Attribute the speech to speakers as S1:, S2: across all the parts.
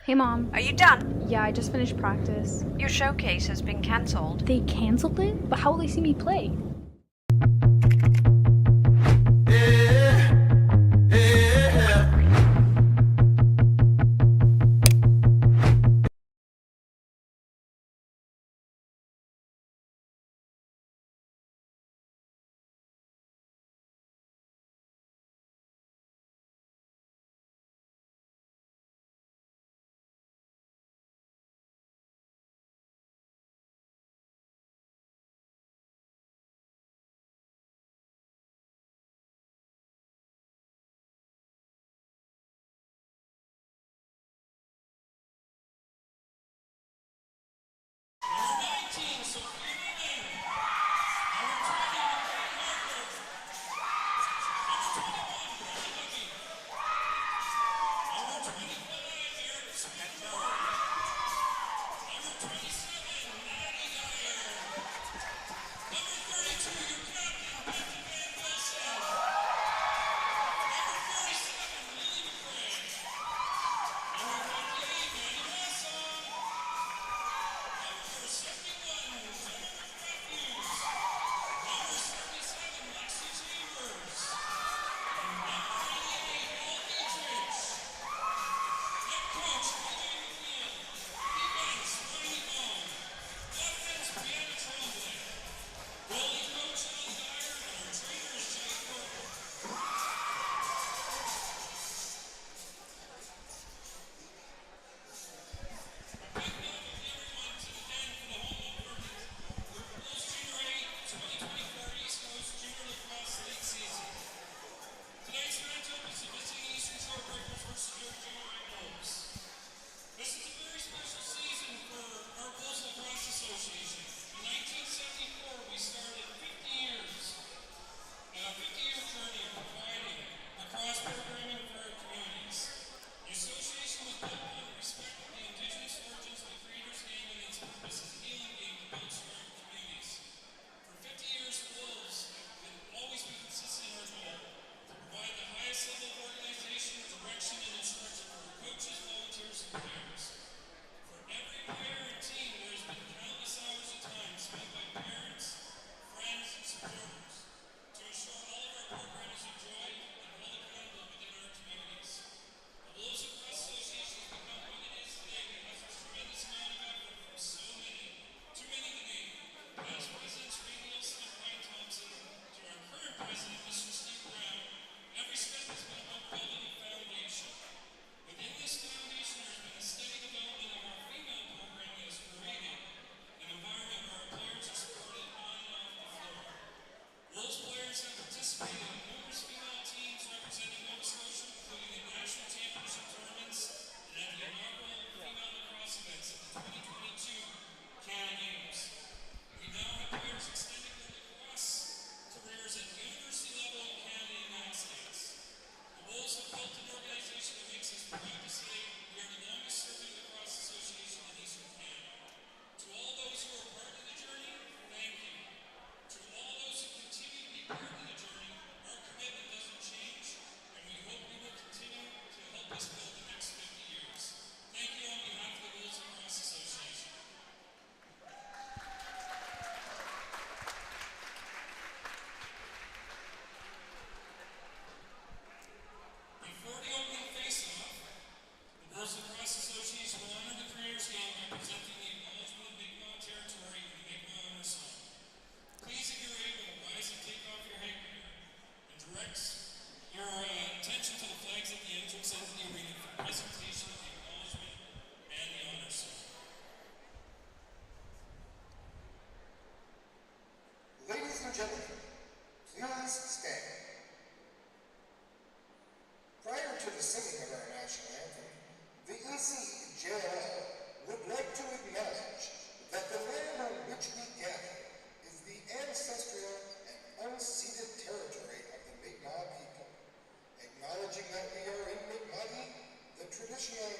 S1: Hey, Mom.
S2: Are you done?
S1: Yeah, I just finished practice.
S2: Your showcase has been cancelled.
S1: They canceled it? But how will they see me play?
S3: Tonight's matchup is the visiting Eastern Shore Breakers versus your Jr.A Wolves. This is a very special season for our Wolves Lacrosse Association. In 1974, we started 50 years, a 50-year journey of providing lacrosse programming for our communities. The association was built on the respect of the indigenous origins of the Creator's game and its purpose as a healing game to build strong communities. For 50 years, Wolves have always been consistent in our goal to provide the highest level of organization, direction, and instruction for our coaches, volunteers, and players. For every player and team, there has been countless hours of time spent by parents, friends, and supporters to ensure all of our program is enjoyed and held accountable within our communities. The Wolves Lacrosse Association has become what it is today because of tremendous amount of effort from so many, too many to name. Past presidents Ray Nielsen and Ryan Thompson, to our current president, Mr. Steve Brown, every step has been about building a foundation. Within this foundation, there's been a steady development of our female program that has created an environment where our players are supported on and off the floor. Wolves players have participated in numerous female teams representing Nova Scotia, including in national championship tournaments and at the inaugural female lacrosse events at the 2022 Canada Games. We now have players extending their lacrosse careers at university level in Canada and the United States. The Wolves have built an organization that makes us proud to say we are the longest serving lacrosse association in Eastern Canada. To all those who are part of the journey, thank you. To all those who continue to be part of the journey, our commitment doesn't change, and we hope we will continue to help us build the next 50 years. Thank you on behalf of the Wolves Lacrosse Association. Before the opening face-off, the Wolves Lacrosse Association will honor the Creator's game by presenting the acknowledgement of Mi'kmaq territory and the Mi'kmaq honor song. Please, if you're able, rise and take off your headgear and direct your attention to the flags at the entrance of the arena for presentation of the acknowledgement and the honor song.
S4: Ladies and gentlemen, please stand. Prior to the singing of our national anthem, the ECJLL would like to acknowledge that the land on which we gather is the ancestral and unceded territory of the Mi'kmaq people. Acknowledging that we are in Mi'kmaq, the traditional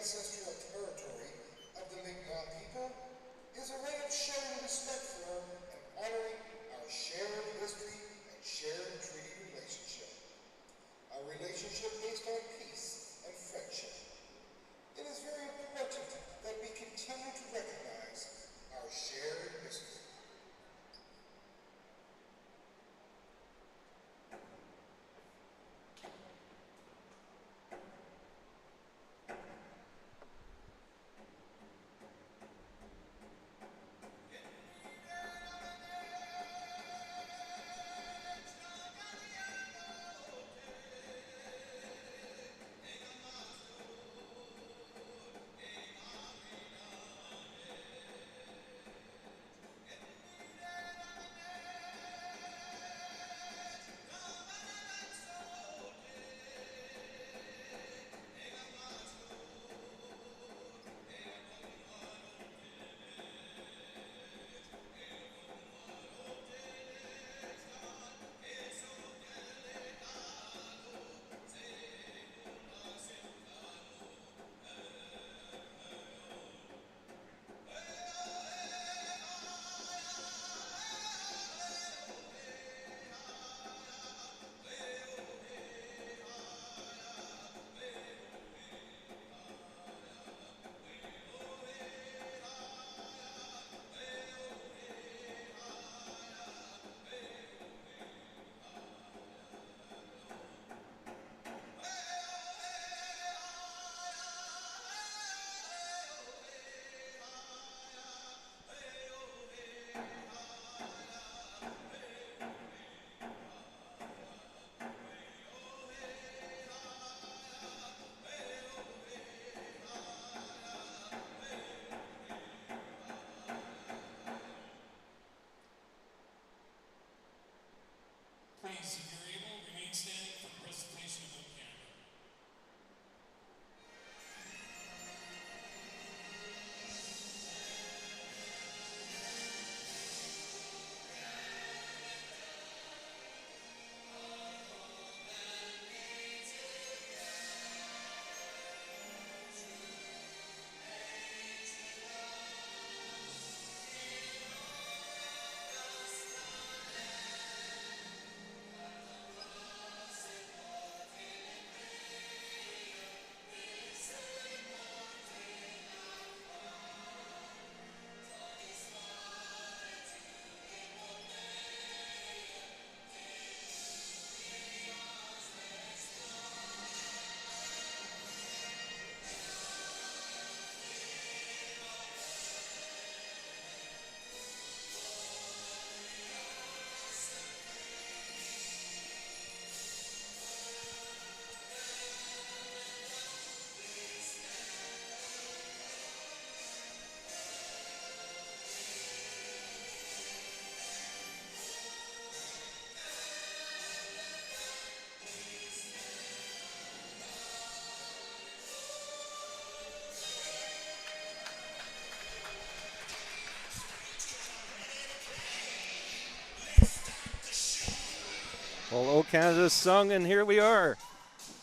S5: Canada's sung, and here we are.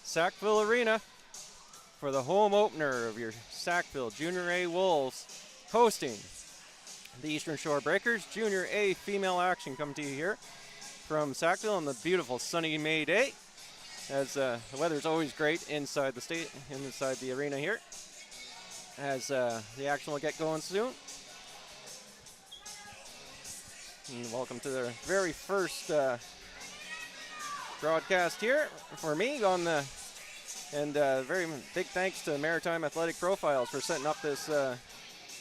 S5: Sackville Arena for the home opener of your Sackville Jr.A Wolves hosting the Eastern Shore Breakers. Jr.A female action coming to you here from Sackville on the beautiful sunny May day, as the weather's always great inside the arena here, as the action will get going soon. And welcome to their very first broadcast here for me on the, and very big thanks to Maritime Athletic Profiles for setting up this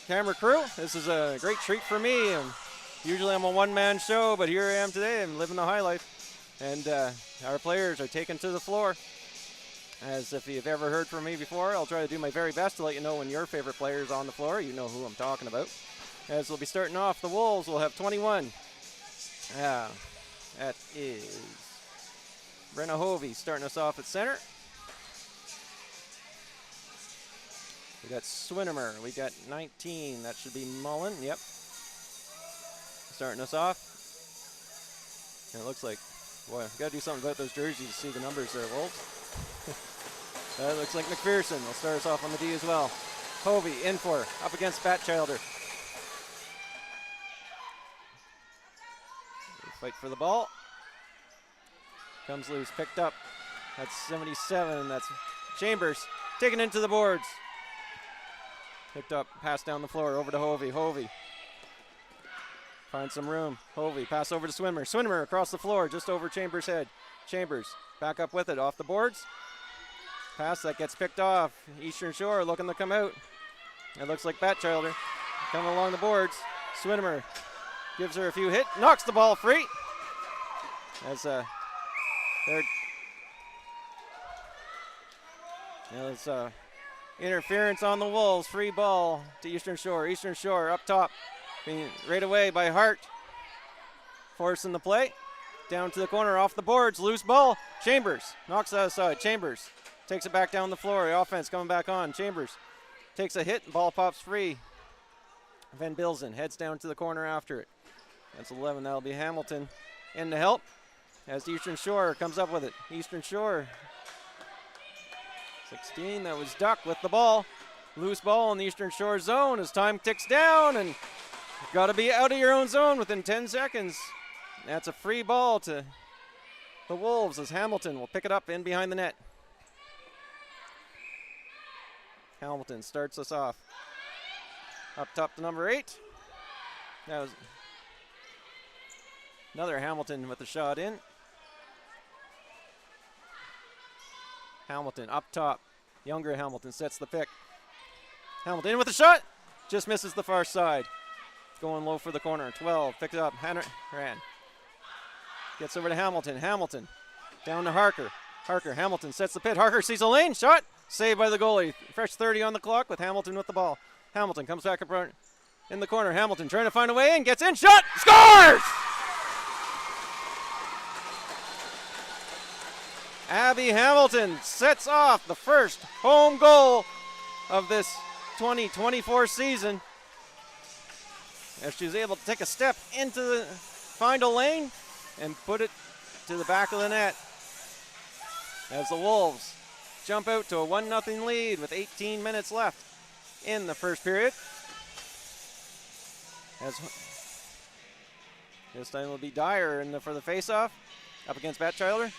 S5: camera crew. This is a great treat for me, and usually I'm a one-man show, but here I am today. I'm living the high life, and our players are taken to the floor. As if you've ever heard from me before, I'll try to do my very best to let you know when your favorite player is on the floor. You know who I'm talking about. As we'll be starting off, the Wolves will have 21. That is Brenna Hovey starting us off at center. We got Swinimer. We got 19. That should be Mullen. Yep. Starting us off. And it looks like, boy, we got to do something about those jerseys to see the numbers there, Wolves. That looks like McPherson will start us off on the D as well. Hovey in for her, up against Batchilder. Fight for the ball. Comes loose, picked up. That's 77. That's Chambers taken into the boards. Picked up, passed down the floor, over to Hovey. Hovey finds some room. Hovey, pass over to Swimmer. Swimmer across the floor, just over Chambers' head. Chambers back up with it, off the boards. Pass that gets picked off. Eastern Shore looking to come out. It looks like Batchilder coming along the boards. Swimmer gives her a few hits, knocks the ball free. As there's interference on the Wolves. Free ball to Eastern Shore. Eastern Shore up top, being right away by Hart. Forcing the play. Down to the corner, off the boards, loose ball. Chambers knocks that aside. Chambers takes it back down the floor. The offense coming back on. Chambers takes a hit, ball pops free. Van Bilzen heads down to the corner after it. That's 11. That'll be Hamilton in to help as Eastern Shore comes up with it. Eastern Shore 16. That was Duck with the ball. Loose ball in the Eastern Shore zone as time ticks down, and you've got to be out of your own zone within 10 seconds. That's a free ball to the Wolves as Hamilton will pick it up in behind the net. Hamilton starts us off. Up top to number 8. That was another Hamilton with the shot in. Hamilton up top. Younger Hamilton sets the pick. Hamilton in with the shot. Just misses the far side. Going low for the corner. 12. Picked it up. Ran. Gets over to Hamilton. Hamilton down to Harker. Harker. Hamilton sets the pit. Harker sees a lane. Shot. Saved by the goalie. Fresh 30 on the clock with Hamilton with the ball. Hamilton comes back up front in the corner. Hamilton trying to find a way in. Gets in. Shot. Scores! Abby Hamilton sets off the first home goal of this 2024 season, as she was able to take a step into the find a lane and put it to the back of the net, as the Wolves jump out to a 1-0 lead with 18 minutes left in the first period. As this time will be Dyer for the face-off up against Batchilder.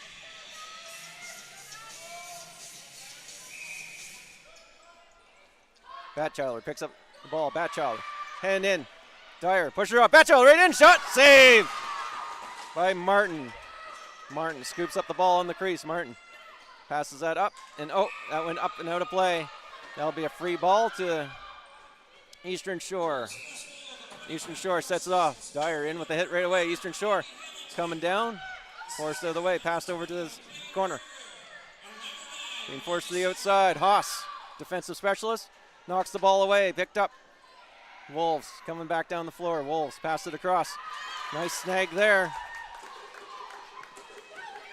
S5: Batchilder picks up the ball. Batchilder hand in. Dyer push her up. Batchilder right in. Shot. Save by Martin. Martin scoops up the ball in the crease. Martin passes that up. And that went up and out of play. That'll be a free ball to Eastern Shore. Eastern Shore sets it off. Dyer in with the hit right away. Eastern Shore coming down. Forced out of the way. Passed over to this corner. Being forced to the outside. Haas, defensive specialist. Knocks the ball away, picked up. Wolves coming back down the floor. Wolves pass it across. Nice snag there.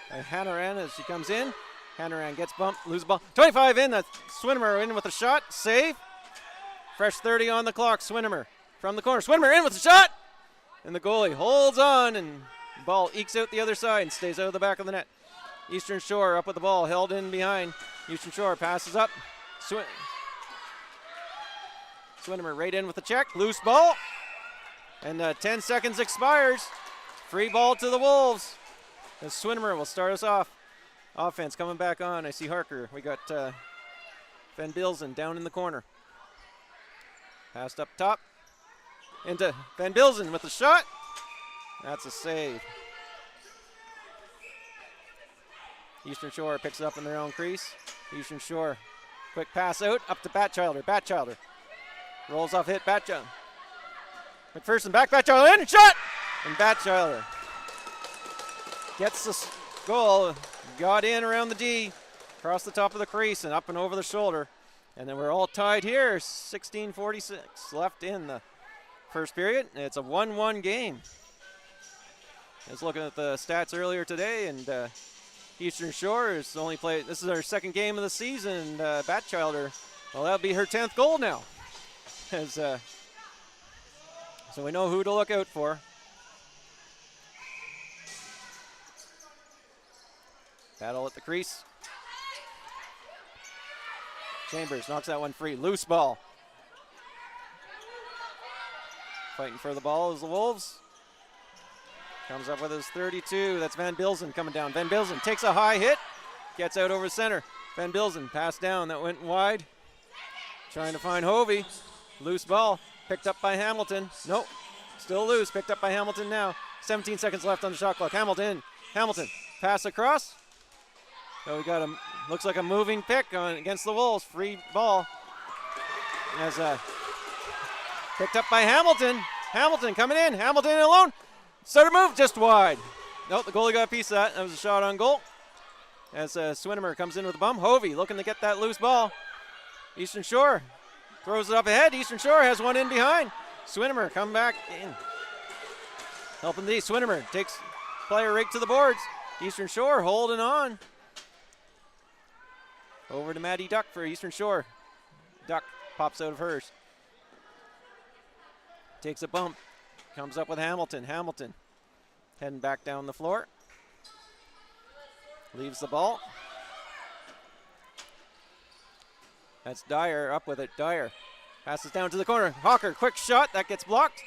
S5: And Hannaran as she comes in. Hannaran gets bumped, loses the ball. 25 in, that's Swinimer in with a shot, save. Fresh 30 on the clock, Swinimer from the corner. Swinimer in with a shot! And the goalie holds on, and the ball ekes out the other side and stays out of the back of the net. Eastern Shore up with the ball, held in behind. Eastern Shore passes up. Swinnemer right in with the check. Loose ball. And 10 seconds expires. Free ball to the Wolves. And Swinnemer will start us off. Offense coming back on. I see Harker. We got Van Bilzen down in the corner. Passed up top. Into Van Bilzen with the shot. That's a save. Eastern Shore picks it up in their own crease. Eastern Shore, quick pass out, up to Batchelder. Batchelder rolls off hit, Batchelder. McPherson back, Batchelder in, and shot! And Batchelder gets the goal, got in around the D, across the top of the crease and up and over the shoulder. And then we're all tied here, 16:46 left in the first period. It's a 1-1 game. I was looking at the stats earlier today, and Eastern Shore is only played, this is our second game of the season. Batchelder, well, that'll be her 10th goal now. As, so we know who to look out for. Battle at the crease. Chambers knocks that one free. Loose ball. Fighting for the ball is the Wolves. Comes up with his 32. That's Van Bilzen coming down. Van Bilzen takes a high hit. Gets out over center. Van Bilzen passed down. That went wide. Trying to find Hovey. Loose ball. Picked up by Hamilton. Nope. Still loose. Picked up by Hamilton now. 17 seconds left on the shot clock. Hamilton. Pass across. Oh, we got a, looks like a moving pick on against the Wolves. Free ball. As picked up by Hamilton. Hamilton coming in. Hamilton alone. Starter move just wide. Nope, the goalie got a piece of that. That was a shot on goal. As Swinnemer comes in with a bum. Hovey looking to get that loose ball. Eastern Shore throws it up ahead. Eastern Shore has one in behind. Swinnemer come back in. Helping the Swinnemer takes player right to the boards. Eastern Shore holding on. Over to Maddie Duck for Eastern Shore. Duck pops out of hers. Takes a bump. Comes up with Hamilton. Hamilton heading back down the floor. Leaves the ball. That's Dyer up with it. Dyer passes down to the corner. Hawker, quick shot. That gets blocked.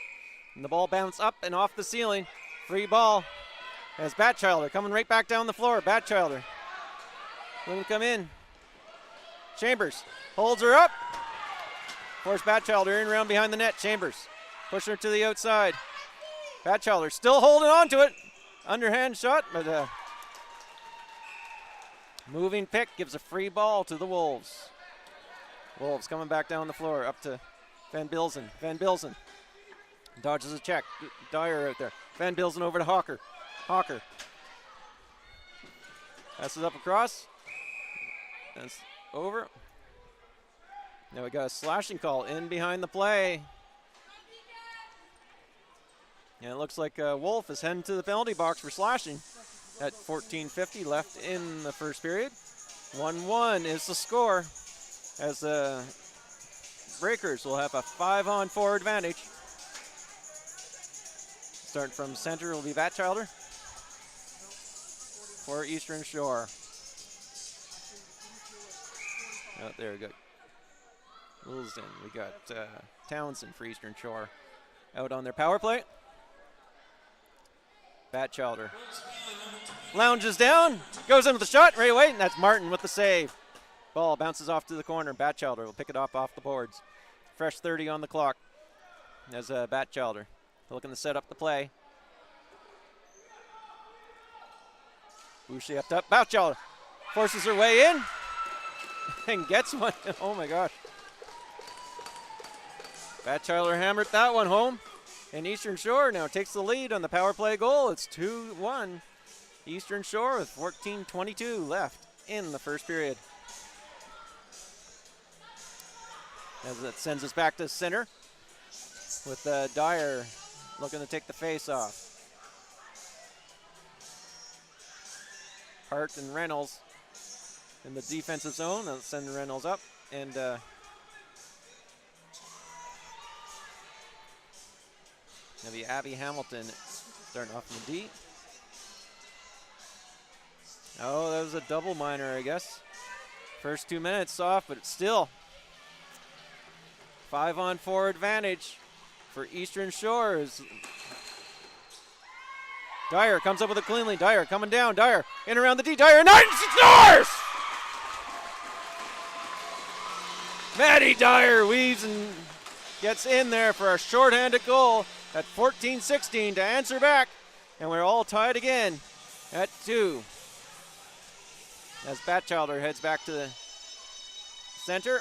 S5: And the ball bounced up and off the ceiling. Free ball. As Batchelder coming right back down the floor. Batchelder. Let him come in. Chambers holds her up. Force Batchelder in around behind the net. Chambers pushing her to the outside. Batchelder still holding on to it. Underhand shot, but moving pick gives a free ball to the Wolves. Wolves coming back down the floor up to Van Bilzen. Van Bilzen dodges a check. Dyer out there. Van Bilzen over to Hawker. Hawker passes up across. That's over. Now we got a slashing call in behind the play. And it looks like Wolf is heading to the penalty box for slashing at 14:50 left in the first period. 1-1 is the score as the Breakers will have a 5-on-4 advantage. Starting from center will be Batchelder for Eastern Shore. Oh, there we go. Wilson, we got Townsend for Eastern Shore out on their power play. Batchelder lounges down, goes in with the shot right away, and that's Martin with the save. Ball bounces off to the corner. Batchelder will pick it off the boards. Fresh 30 on the clock as Batchelder looking to set up the play. Boucher up top. Batchelder forces her way in and gets one. Oh my gosh. Batchelder hammered that one home. And Eastern Shore now takes the lead on the power play goal. It's 2-1. Eastern Shore with 14:22 left in the first period. As that sends us back to center with Dyer looking to take the face off. Hart and Reynolds in the defensive zone. That'll send Reynolds up. And that'll be Abby Hamilton starting off in the D. Oh, that was a double minor, I guess. First 2 minutes off, but it's still 5-on-4 advantage for Eastern Shores. Dyer comes up with it cleanly. Dyer coming down. Dyer in around the D. Dyer, and she scores! Maddie Dyer weaves and gets in there for a shorthanded goal at 14-16 to answer back. And we're all tied again at 2. As Batchelder heads back to the center.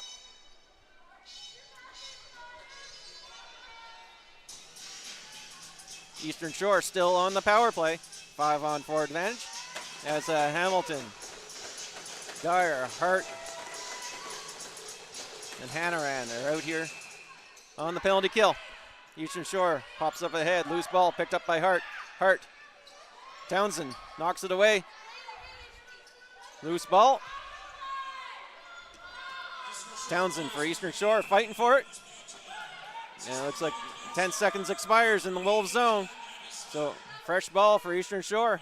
S5: Eastern Shore still on the power play. 5-on-4 advantage. As Hamilton, Dyer, Hart, and Hannaran are out here on the penalty kill. Eastern Shore pops up ahead. Loose ball picked up by Hart. Hart. Townsend knocks it away. Loose ball. Townsend for Eastern Shore fighting for it. And it looks like 10 seconds expires in the Wolves zone. So fresh ball for Eastern Shore.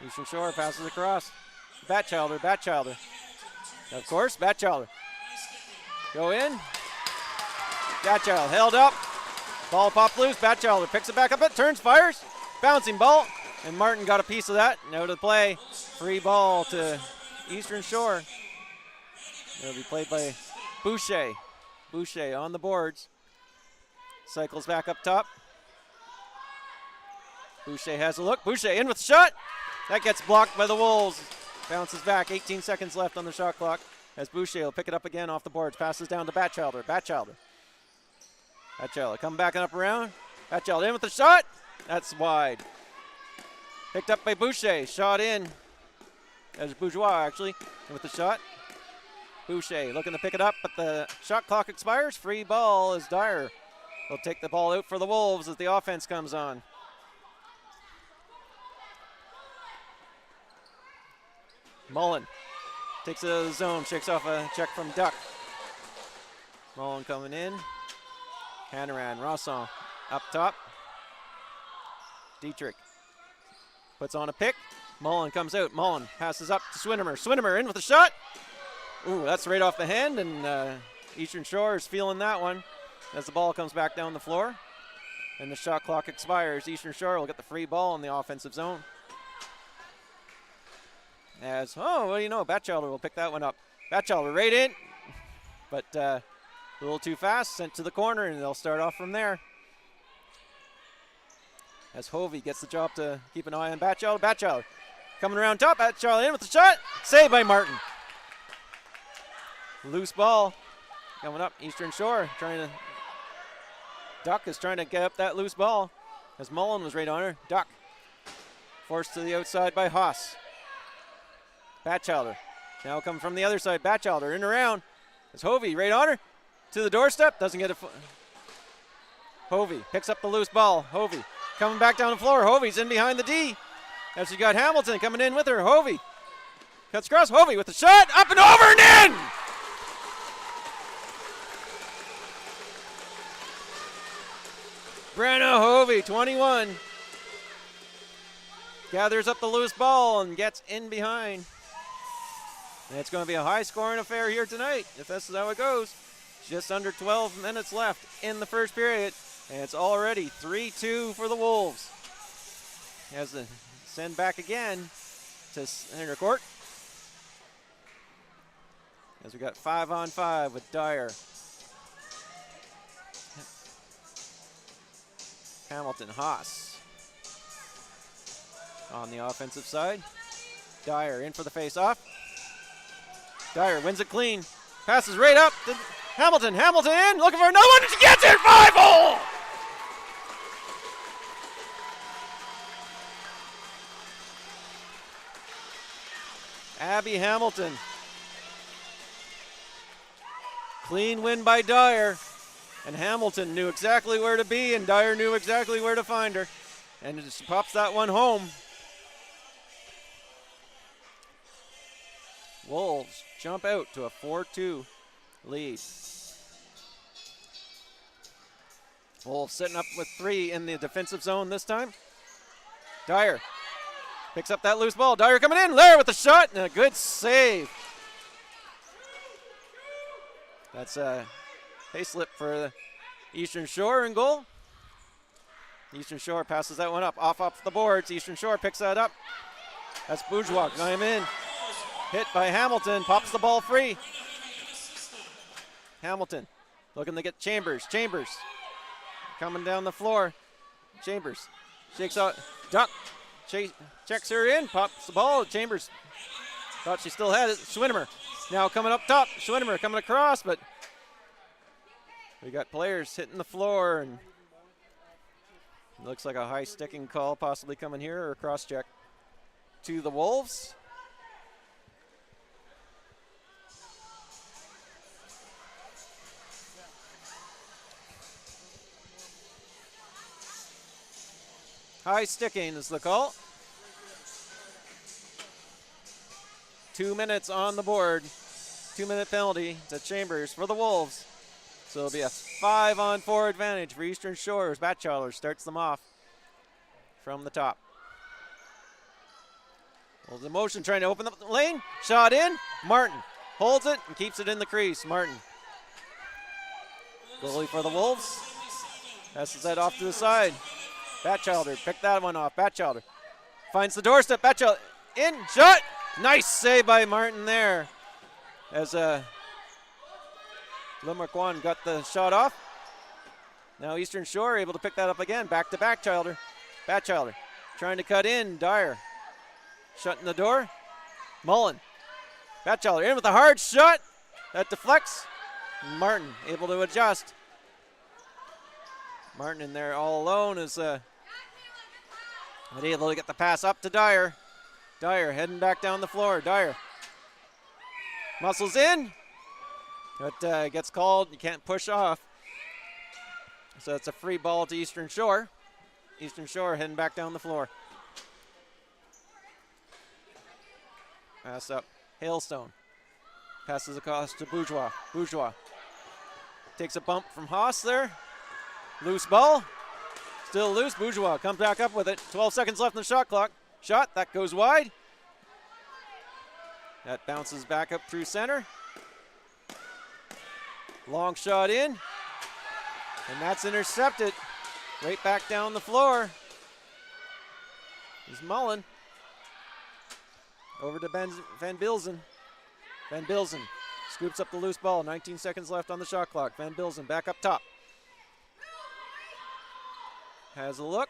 S5: Eastern Shore passes across. Batchelder. Of course, Batchelder. Go in. Batchelder held up. Ball popped loose. Batchelder picks it back up. It turns, fires. Bouncing ball. And Martin got a piece of that. Now to play. Free ball to Eastern Shore. It'll be played by Boucher. Boucher on the boards. Cycles back up top. Boucher has a look. Boucher in with the shot. That gets blocked by the Wolves. Bounces back. 18 seconds left on the shot clock. As Boucher will pick it up again off the boards. Passes down to Batchelder. Batchelder come back and up around. Batchelder in with the shot. That's wide. Picked up by Boucher. Shot in. As Bourgeois actually with the shot. Boucher looking to pick it up, but the shot clock expires. Free ball as Dyer will take the ball out for the Wolves as the offense comes on. Mullen takes it out of the zone, shakes off a check from Duck. Mullen coming in. Hannaran, Rosson up top. Dietrich puts on a pick. Mullen comes out. Mullen passes up to Swinimer. Swinimer in with a shot. Ooh, that's right off the hand, and Eastern Shore is feeling that one as the ball comes back down the floor. And the shot clock expires. Eastern Shore will get the free ball in the offensive zone. What do you know? Batchelder will pick that one up. Batchelder right in, but a little too fast, sent to the corner, and they'll start off from there. As Hovey gets the job to keep an eye on Batchelder. Batchelder coming around top. Batchelder in with the shot. Saved by Martin. Loose ball coming up. Eastern Shore Duck is trying to get up that loose ball as Mullen was right on her. Duck forced to the outside by Haas. Batchelder now coming from the other side. Batchelder in around. As Hovey right on her to the doorstep. Doesn't get a Hovey picks up the loose ball. Hovey coming back down the floor. Hovey's in behind the D. As she got Hamilton coming in with her. Hovey cuts across. Hovey with the shot. Up and over and in! Brenna Hovey, 21. Gathers up the loose ball and gets in behind. And it's going to be a high-scoring affair here tonight, if this is how it goes. Just under 12 minutes left in the first period, and it's already 3-2 for the Wolves. Has to send back again to center court. As we got 5-on-5 with Dyer. Hamilton, Haas on the offensive side. Dyer in for the face-off. Dyer wins it clean. Passes right up to Hamilton. Hamilton in, looking for another one, and she gets it! 5-0! Abby Hamilton. Clean win by Dyer. And Hamilton knew exactly where to be, and Dyer knew exactly where to find her. And it just pops that one home. Wolves jump out to a 4-2 lead. Wolves sitting up with 3 in the defensive zone this time. Dyer Picks up that loose ball. Dyer coming in. Lair with the shot and a good save. That's a Hayslip for the Eastern Shore in goal. Eastern Shore passes that one up. Off the boards. Eastern Shore picks that up. That's Bourgeois going in. Hit by Hamilton. Pops the ball free. Hamilton looking to get Chambers. Chambers coming down the floor. Chambers shakes out. Duck. Checks her in. Pops the ball. Chambers thought she still had it. Schwinnemer now coming up top. Schwinnemer coming across, but we got players hitting the floor, and looks like a high sticking call possibly coming here, or a cross check to the Wolves. High sticking is the call. 2 minutes on the board. 2-minute penalty to Chambers for the Wolves. So it'll be a 5-on-4 advantage for Eastern Shore as Batchelor starts them off from the top. Well, the motion trying to open up the lane. Shot in. Martin holds it and keeps it in the crease. Martin. Goalie for the Wolves. Passes that off to the side. Batchelder picked that one off. Batchelder finds the doorstep. Batchelder in. Shot. Nice save by Martin there. As Lemarquand got the shot off. Now Eastern Shore able to pick that up again. Back to Batchelder. Batchelder trying to cut in. Dyer shutting the door. Mullen. Batchelder in with a hard shot. That deflects. Martin able to adjust. Martin in there all alone is able to get the pass up to Dyer. Dyer heading back down the floor. Dyer muscles in. But gets called. You can't push off. So it's a free ball to Eastern Shore. Eastern Shore heading back down the floor. Pass up. Hailstone. Passes across to Bourgeois. Bourgeois takes a bump from Haas there. Loose ball. Still loose. Bourgeois comes back up with it. 12 seconds left in the shot clock. Shot. That goes wide. That bounces back up through center. Long shot in. And that's intercepted. Right back down the floor. Is Mullen. Over to Van Bilzen. Van Bilzen scoops up the loose ball. 19 seconds left on the shot clock. Van Bilzen back up top. Has a look.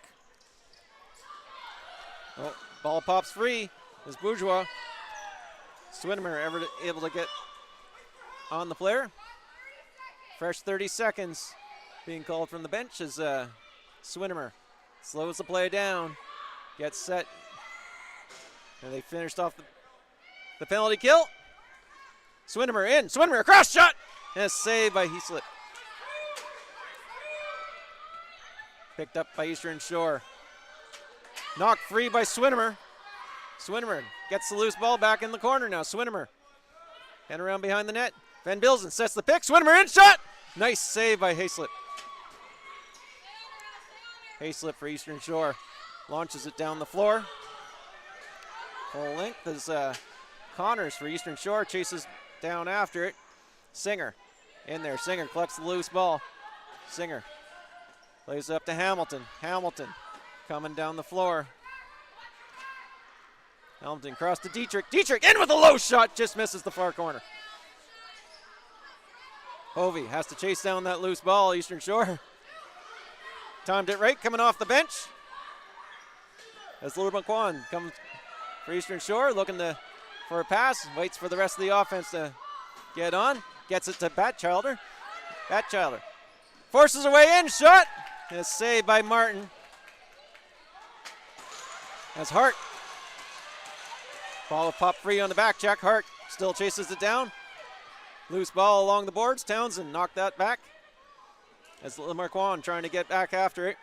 S5: Oh, ball pops free. Is Bourgeois. Swinnemer able to get on the player. Fresh 30 seconds being called from the bench as Swinnemer slows the play down. Gets set. And they finished off the penalty kill. Swinnemer in. Swinnemer across shot. And a save by Heaslip. Picked up by Eastern Shore. Knocked free by Swinnemer. Swinnemer gets the loose ball back in the corner now. Swinnemer and around behind the net. Van Bilzen sets the pick. Swinnemer in shot. Nice save by Hayslip. Hayslip for Eastern Shore. Launches it down the floor. Full length is Connors for Eastern Shore. Chases down after it. Singer in there. Singer collects the loose ball. Singer plays up to Hamilton. Hamilton coming down the floor. Hamilton cross to Dietrich. Dietrich in with a low shot. Just misses the far corner. Hovey has to chase down that loose ball. Eastern Shore timed it right, coming off the bench. As Lemarquand comes for Eastern Shore, looking for a pass. Waits for the rest of the offense to get on. Gets it to Batchelder. Batchelder forces her way in. Shot. And a save by Martin. As Hart. Ball popped free on the back check. Hart still chases it down. Loose ball along the boards. Townsend knocked that back. As Lemarquand trying to get back after it.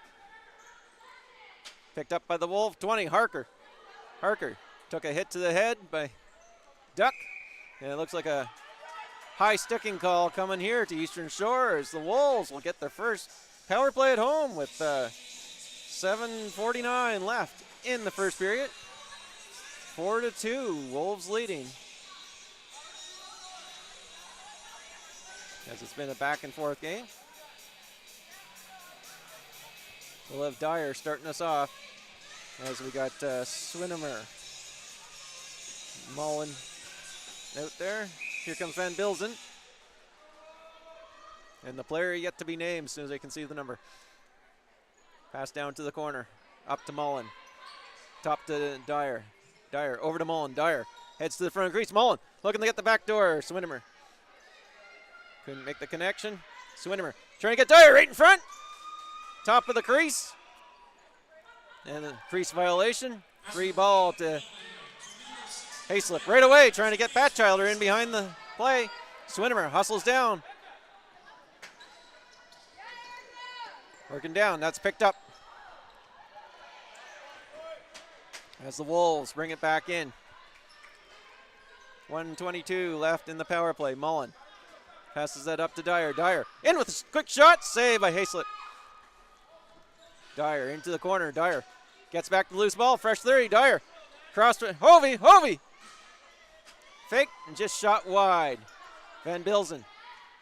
S5: Picked up by the Wolf. 20. Harker. Harker took a hit to the head by Duck. And it looks like a high sticking call coming here to Eastern Shore as the Wolves will get their first power play at home with 7:49 left in the first period. 4-2, Wolves leading. As it's been a back and forth game. We'll have Dyer starting us off as we got Swinimer, Mullen out there. Here comes Van Bilzen. And the player yet to be named as soon as they can see the number. Pass down to the corner, up to Mullen. Top to Dyer. Dyer over to Mullen. Dyer heads to the front of the crease. Mullen looking to get the back door. Swinimer couldn't make the connection. Swinimer trying to get Dyer right in front. Top of the crease. And a crease violation. Free ball to Hayslip right away, trying to get Batchilder in behind the play. Swinimer hustles down. Working down, that's picked up. As the Wolves bring it back in. 1:22 left in the power play. Mullen passes that up to Dyer. Dyer in with a quick shot, saved by Hayslip. Dyer into the corner. Dyer gets back the loose ball. Fresh 30. Dyer cross to Hovey. Hovey fake and just shot wide. Van Bilzen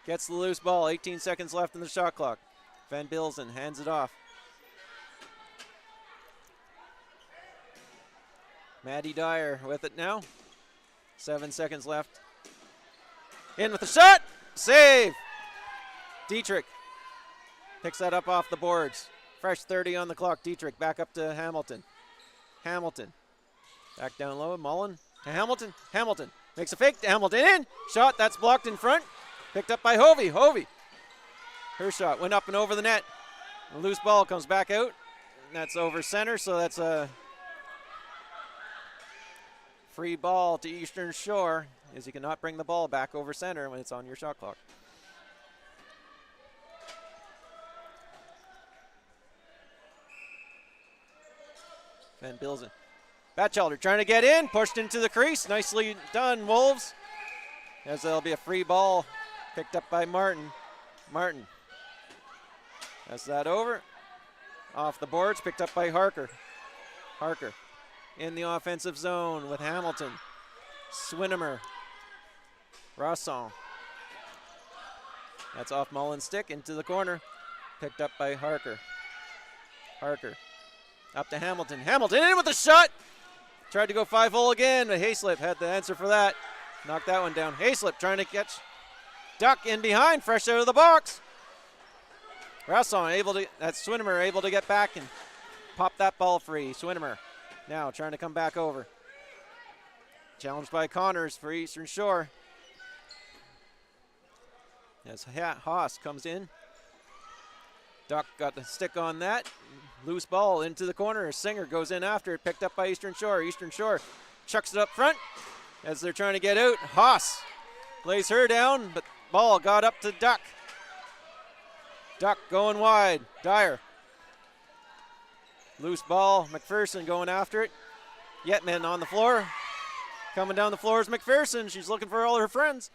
S5: gets the loose ball. 18 seconds left in the shot clock. Van Bilzen hands it off. Maddie Dyer with it now. 7 seconds left. In with the shot. Save. Dietrich picks that up off the boards. Fresh 30 on the clock. Dietrich back up to Hamilton. Hamilton back down low. Mullen to Hamilton. Hamilton makes a fake to Hamilton. In. Shot. That's blocked in front. Picked up by Hovey. Hovey. Her shot went up and over the net. The loose ball comes back out. And that's over center, so that's a free ball to Eastern Shore, as you cannot bring the ball back over center when it's on your shot clock. Van Bilzen. Batchelder trying to get in, pushed into the crease. Nicely done, Wolves. As there'll be a free ball picked up by Martin. Martin. That's that over. Off the boards, picked up by Harker. Harker in the offensive zone with Hamilton. Swinimer. Rosson. That's off Mullen's stick into the corner. Picked up by Harker. Harker. Up to Hamilton. Hamilton in with a shot. Tried to go 5-hole again, but Hayslip had the answer for that. Knocked that one down. Hayslip trying to catch Duck in behind, fresh out of the box. Rasson able to, that's Swinimer able to get back and pop that ball free. Swinimer now trying to come back over. Challenged by Connors for Eastern Shore. As Haas comes in. Duck got the stick on that. Loose ball into the corner. Singer goes in after it, picked up by Eastern Shore. Eastern Shore chucks it up front as they're trying to get out. Haas lays her down, but ball got up to Duck. Duck going wide. Dyer. Loose ball. McPherson going after it. Yetman on the floor. Coming down the floor is McPherson. She's looking for all her friends.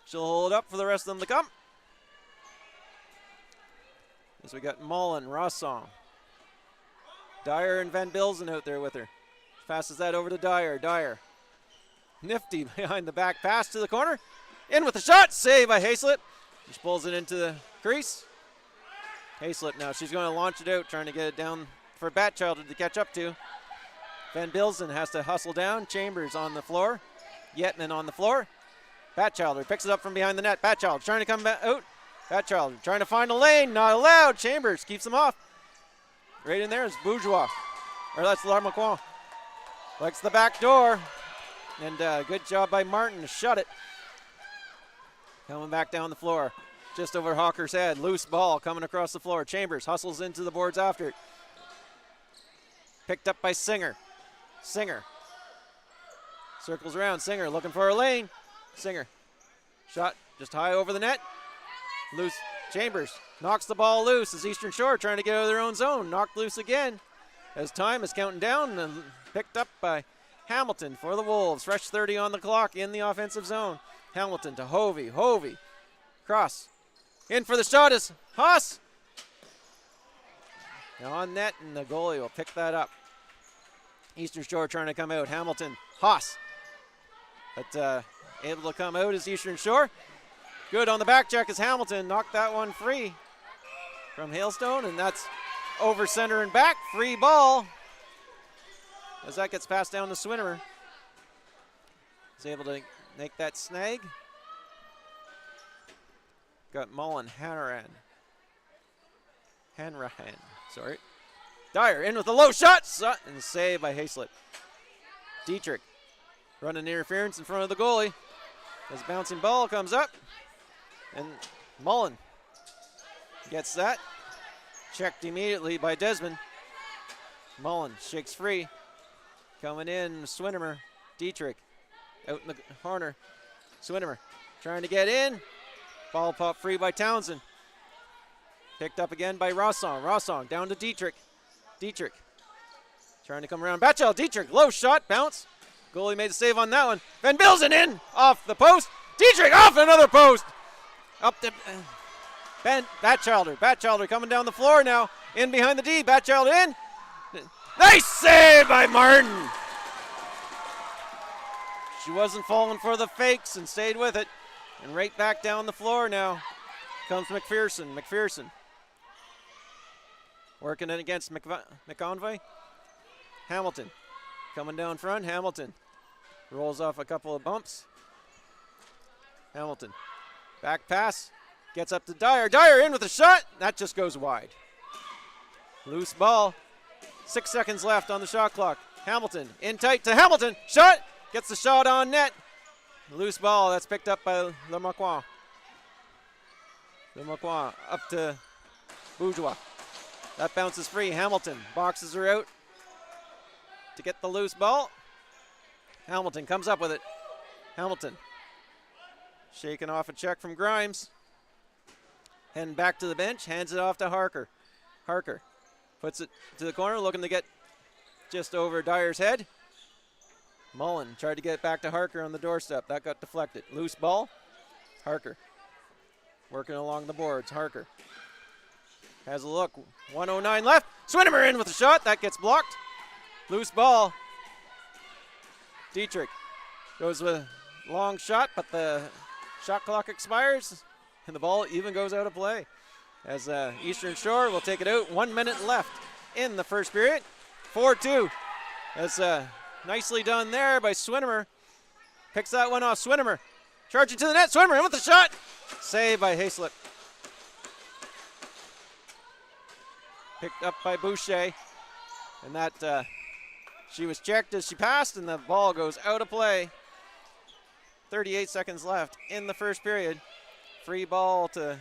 S5: She'll hold up for the rest of them to come. As we got Mullen, Rosson. Dyer and Van Bilzen out there with her. Passes that over to Dyer. Dyer. Nifty behind the back pass to the corner. In with the shot. Save by Hayslip. She pulls it into the crease. Hayslip now. She's going to launch it out, trying to get it down for Batchelder to catch up to. Van Bilzen has to hustle down. Chambers on the floor. Yetman on the floor. Batchelder picks it up from behind the net. Batchelder trying to come back out. Batchelder trying to find a lane. Not allowed. Chambers keeps them off. Right in there is Bourgeois. Or that's Larmaquin. Likes the back door. And good job by Martin to shut it. Coming back down the floor. Just over Hawker's head. Loose ball coming across the floor. Chambers hustles into the boards after it. Picked up by Singer. Singer. Circles around. Singer looking for a lane. Singer. Shot just high over the net. Loose. Chambers knocks the ball loose as Eastern Shore trying to get out of their own zone. Knocked loose again as time is counting down and picked up by Hamilton for the Wolves. Fresh 30 on the clock in the offensive zone. Hamilton to Hovey. Hovey. Cross. In for the shot is Haas. Now on net, and the goalie will pick that up. Eastern Shore trying to come out. Hamilton, Haas. But able to come out is Eastern Shore. Good on the back check as Hamilton knocked that one free from Hailstone, and that's over center and back. Free ball as that gets passed down to Swinnemer. He's able to make that snag. Got Mullen, Hanrahan, sorry. Dyer in with a low shot, and saved by Hayslip. Dietrich running interference in front of the goalie. As bouncing ball comes up, and Mullen gets that. Checked immediately by Desmond. Mullen shakes free. Coming in, Swinnemer, Dietrich out in the corner. Swinnemer trying to get in. Ball popped free by Townsend. Picked up again by Rossong. Rossong down to Dietrich. Dietrich trying to come around. Batchel, Dietrich, low shot, bounce. Goalie made a save on that one. Van Bilzen in, off the post. Dietrich off another post. Up to Batchelder. Batchelder coming down the floor now. In behind the D. Batchelder in. Nice save by Martin. She wasn't falling for the fakes and stayed with it. And right back down the floor now comes McPherson. McPherson working it against McConvey. Hamilton coming down front. Hamilton rolls off a couple of bumps. Hamilton back pass. Gets up to Dyer. Dyer in with a shot. That just goes wide. Loose ball. 6 seconds left on the shot clock. Hamilton in tight to Hamilton. Shot. Gets the shot on net. Loose ball. That's picked up by Lemarquand. Lemarquand up to Bourgeois. That bounces free. Hamilton boxes her out to get the loose ball. Hamilton comes up with it. Hamilton shaking off a check from Grimes. Heading back to the bench, hands it off to Harker. Harker puts it to the corner, looking to get just over Dyer's head. Mullen tried to get it back to Harker on the doorstep. That got deflected. Loose ball. Harker working along the boards. Harker has a look. 1:09 left. Swinnemer in with a shot. That gets blocked. Loose ball. Dietrich goes with a long shot, but the shot clock expires. And the ball even goes out of play as Eastern Shore will take it out. 1 minute left in the first period. 4-2. That's nicely done there by Swinnemer. Picks that one off. Swinnemer charging to the net. Swinnemer in with the shot. Saved by Hayslip. Picked up by Boucher. And that she was checked as she passed, and the ball goes out of play. 38 seconds left in the first period. Free ball to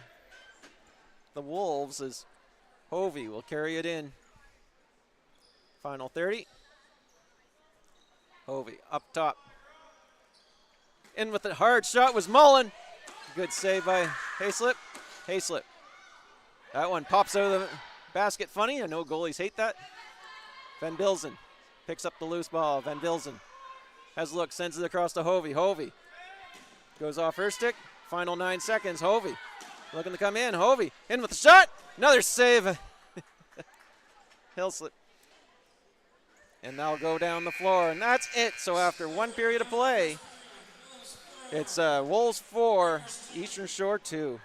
S5: the Wolves as Hovey will carry it in. Final 30. Hovey up top. In with a hard shot was Mullen. Good save by Hayslip. Hayslip. That one pops out of the basket funny. I know goalies hate that. Van Bilzen picks up the loose ball. Van Bilzen has a look, sends it across to Hovey. Hovey goes off her stick. Final 9 seconds. Hovey looking to come in. Hovey in with the shot. Another save. Hayslip. And they'll go down the floor. And that's it. So after 1 period of play, it's Wolves 4, Eastern Shore 2.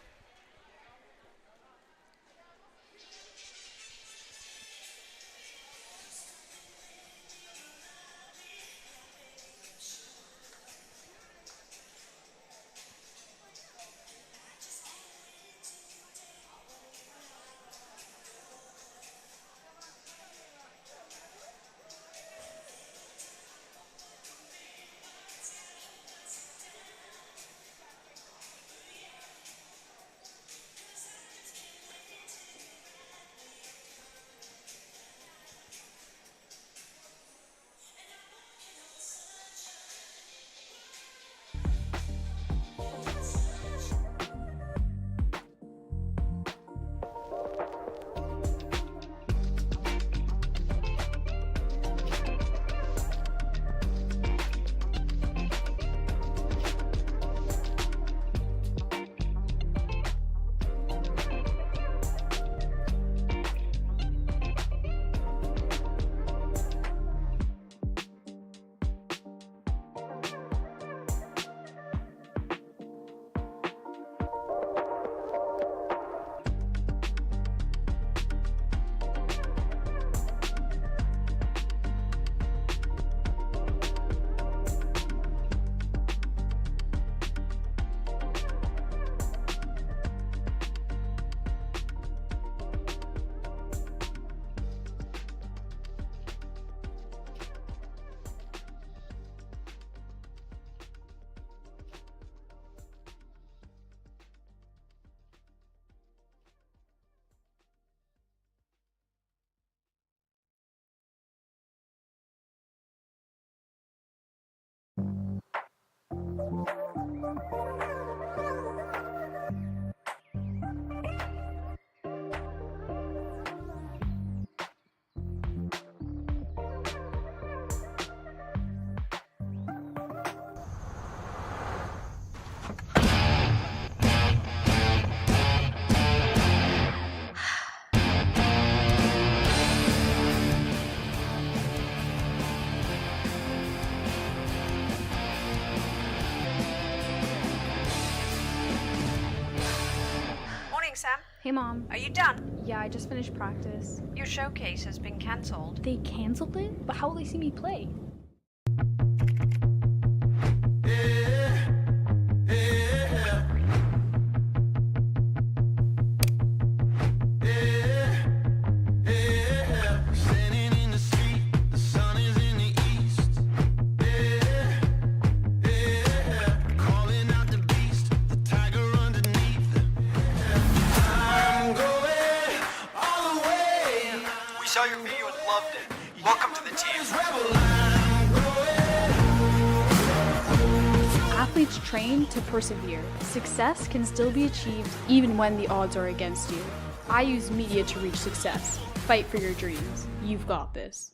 S2: Morning, Sam.
S1: Hey, Mom.
S2: Are you done?
S1: Yeah, I just finished practice.
S2: Your showcase has been cancelled.
S1: They canceled it? But how will they see me play?
S3: Standing in the street, the sun is in the east. Calling out the beast, the tiger underneath. I'm going all the way.
S6: We saw your video and loved it. Welcome to the team.
S1: Athletes train to persevere. Success can still be achieved even when the odds are against you. I use media to reach success. Fight for your dreams. You've got this.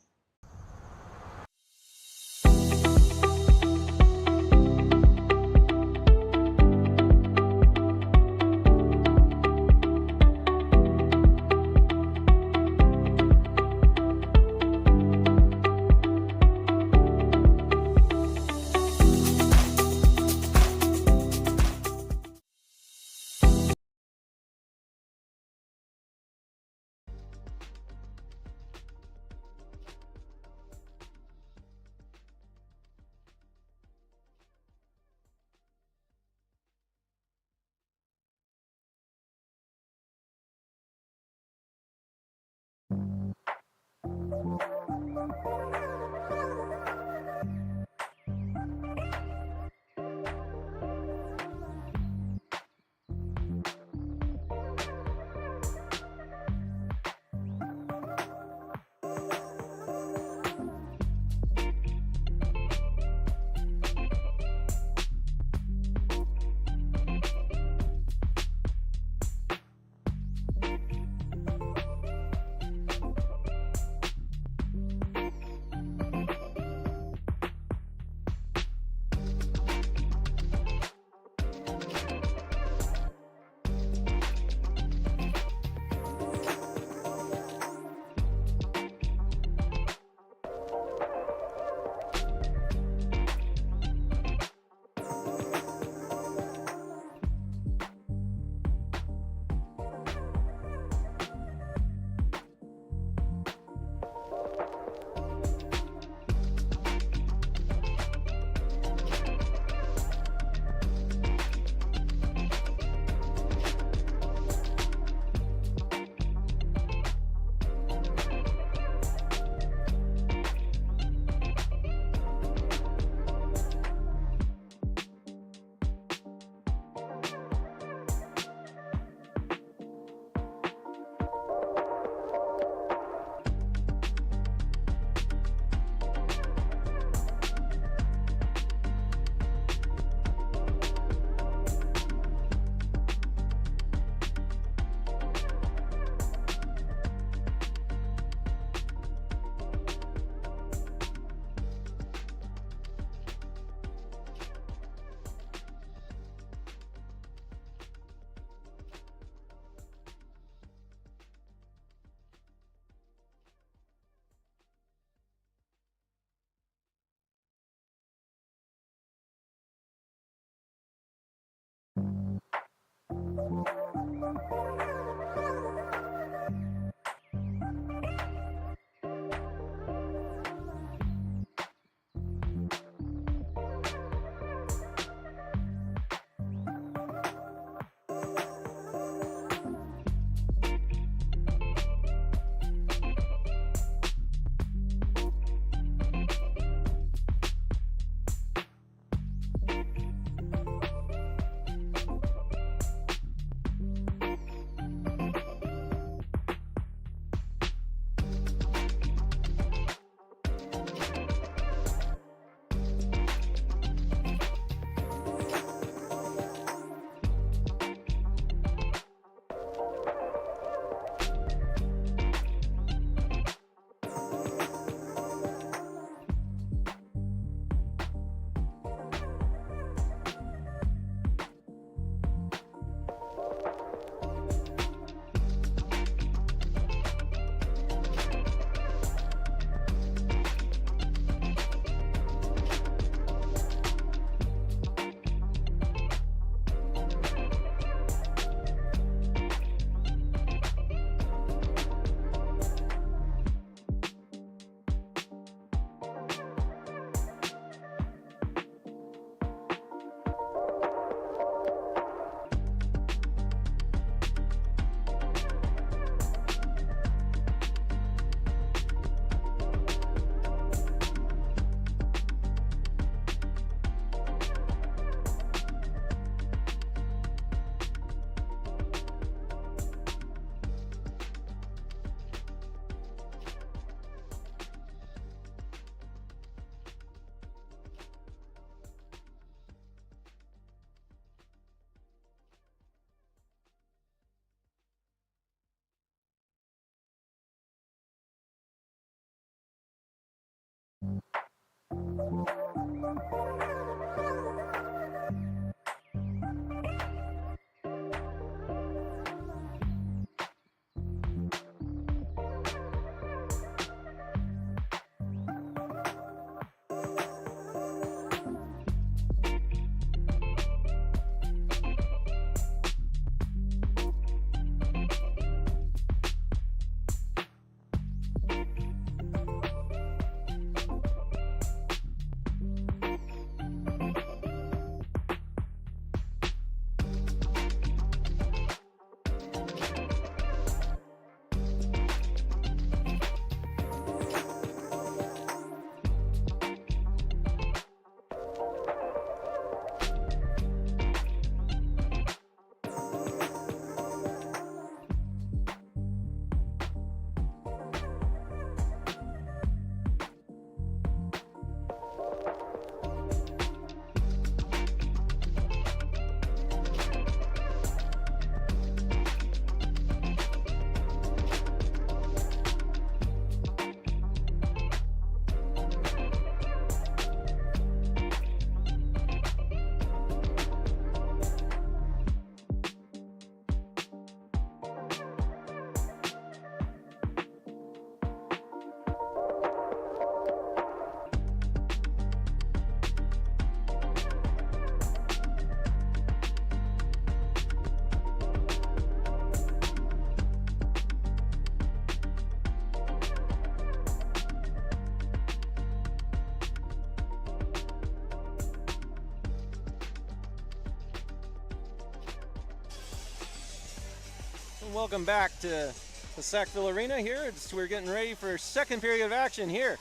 S5: Welcome back to the Sackville Arena here. We're getting ready for second period of action here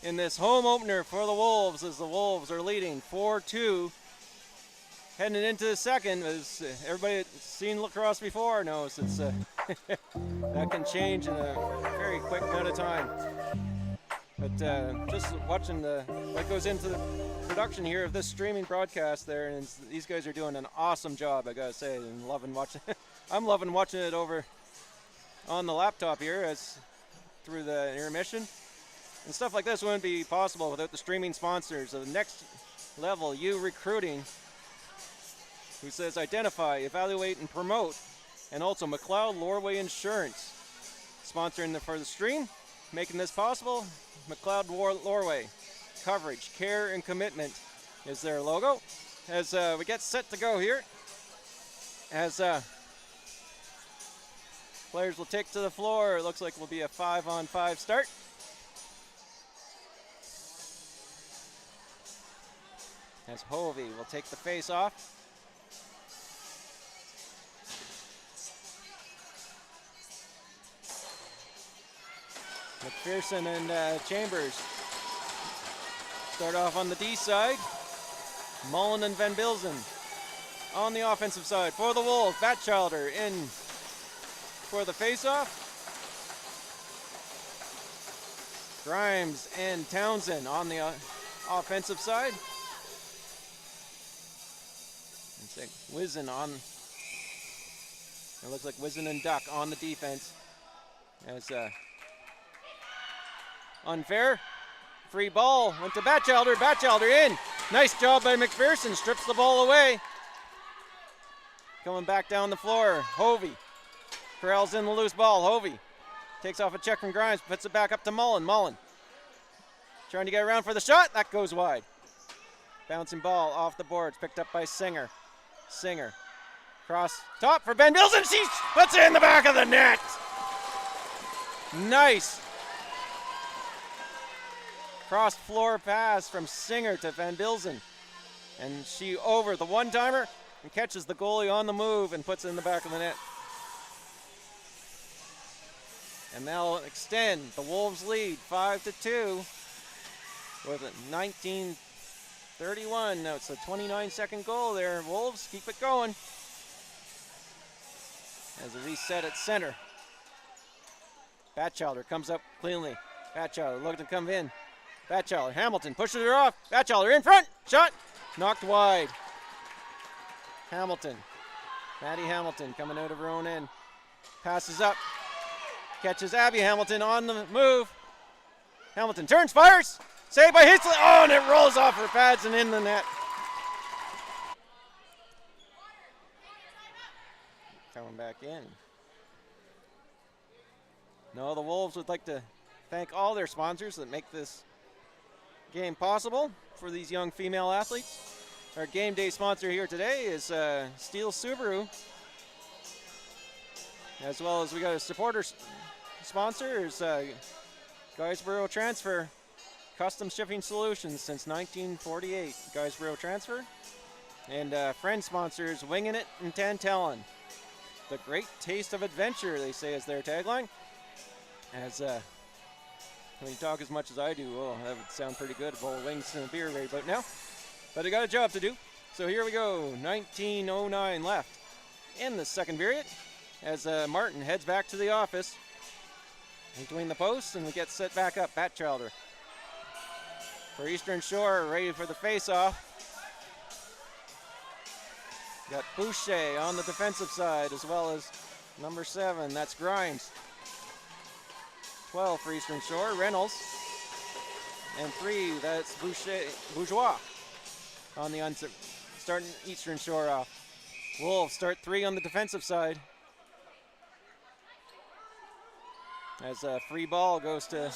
S5: in this home opener for the Wolves, as the Wolves are leading 4-2. Heading into the second, as everybody that's seen lacrosse before knows, it's that can change in a very quick amount of time. But just watching what goes into the production here of this streaming broadcast there, and these guys are doing an awesome job, I gotta say, and loving watching. I'm loving watching it over on the laptop here as through the intermission. And stuff like this wouldn't be possible without the streaming sponsors of the Next Level U Recruiting, who says identify, evaluate, and promote, and also McLeod Lorway Insurance, sponsoring for the stream, making this possible. McLeod Lorway, coverage, care, and commitment is their logo. As we get set to go here, as players will take to the floor, it looks like it will be a 5-on-5 start. As Hovey will take the face off. McPherson and Chambers start off on the D side. Mullen and Van Bilzen on the offensive side for the Wolves. Batchelder in for the face-off. Grimes and Townsend on the offensive side. Wizen on. It looks like Wizen and Duck on the defense. As unfair. Free ball went to Batchelder. Batchelder in. Nice job by McPherson. Strips the ball away. Coming back down the floor. Hovey corrals in the loose ball. Hovey takes off a check from Grimes. Puts it back up to Mullen. Mullen trying to get around for the shot. That goes wide. Bouncing ball off the boards. Picked up by Singer. Singer. Cross top for Van Bilzen. She puts it in the back of the net. Nice. Cross floor pass from Singer to Van Bilzen. And she over the one-timer and catches the goalie on the move and puts it in the back of the net. And they'll extend the Wolves lead 5-2 with a 19:31. Now it's a 29-second goal there. Wolves keep it going. As a reset at center. Batchelder comes up cleanly. Batchelder looking to come in. Batchelder, Hamilton pushes her off. Batchelder in front. Shot. Knocked wide. Hamilton. Maddie Hamilton coming out of her own end. Passes up. Catches Abby Hamilton on the move. Hamilton turns, fires. Saved by Hitzley. Oh, and it rolls off her pads and in the net. Coming back in. No, the Wolves would like to thank all their sponsors that make this game possible for these young female athletes. Our game day sponsor here today is Steel Subaru, as well as we got a supporter sponsor is Guysborough Transfer, custom shipping solutions since 1948. Guysborough Transfer, and friend sponsors Winging It and Tantallon. The great taste of adventure, they say, is their tagline. As when you talk as much as I do, oh, that would sound pretty good. A bowl of wings and a beer right about now. But I got a job to do. So here we go. 19:09 left in the second period as Martin heads back to the office between the posts, and we get set back up. Batchelder for Eastern Shore, ready for the face-off. Got Boucher on the defensive side, as well as number 7. That's Grimes. 12 for Eastern Shore, Reynolds. And 3, that's Bourgeois on the starting Eastern Shore off. Wolves start 3 on the defensive side. As a free ball goes to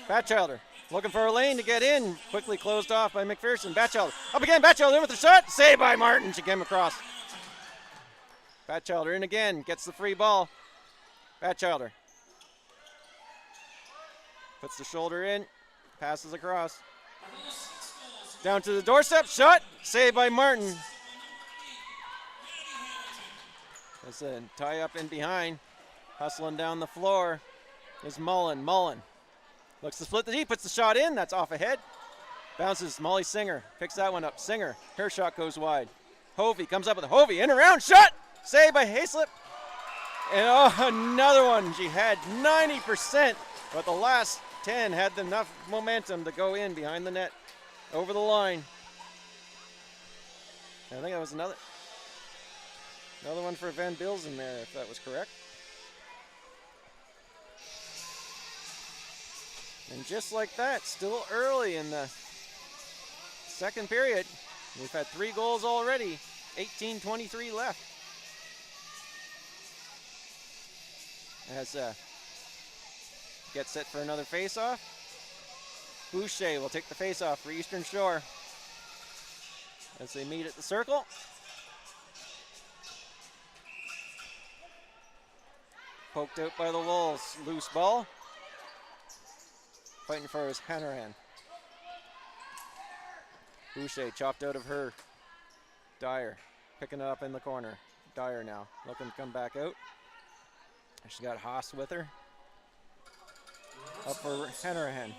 S5: Batchelder. Looking for a lane to get in. Quickly closed off by McPherson. Batchelder. Up again. Batchelder in with the shot. Saved by Martin. She came across. Batchelder in again. Gets the free ball. Batchelder puts the shoulder in. Passes across. Down to the doorstep. Shot. Saved by Martin. There's a tie up in behind. Hustling down the floor is Mullen. Mullen looks to split the D, puts the shot in. That's off ahead. Bounces. Molly Singer picks that one up. Singer, her shot goes wide. Hovey comes up with a Hovey in around shot. Saved by Hayslip. And another one. She had 90%, but the last 10 had enough momentum to go in behind the net, over the line. I think that was another one for Van Bilzen there, if that was correct. And just like that, still early in the second period, we've had 3 goals already, 18:23 left. As gets set for another face-off. Boucher will take the face-off for Eastern Shore as they meet at the circle. Poked out by the Wolves. Loose ball. Fighting for his Hanrahan. Boucher chopped out of her. Dyer picking it up in the corner. Dyer now looking to come back out. She's got Haas with her. Up for Hanrahan.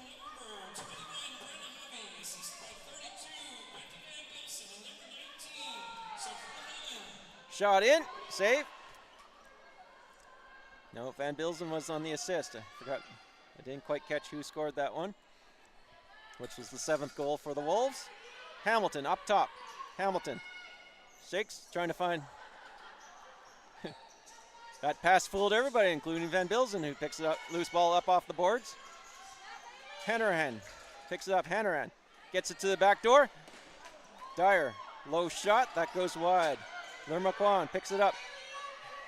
S5: Shot in. Save. No, Van Bilzen was on the assist. I forgot. I didn't quite catch who scored that one, which was the 7th goal for the Wolves. Hamilton up top. Hamilton shakes, trying to find. That pass fooled everybody, including Van Bilzen, who picks it up, loose ball up off the boards. Hanrahan picks it up. Hanrahan gets it to the back door. Dyer, low shot, that goes wide. Lerma Kwan picks it up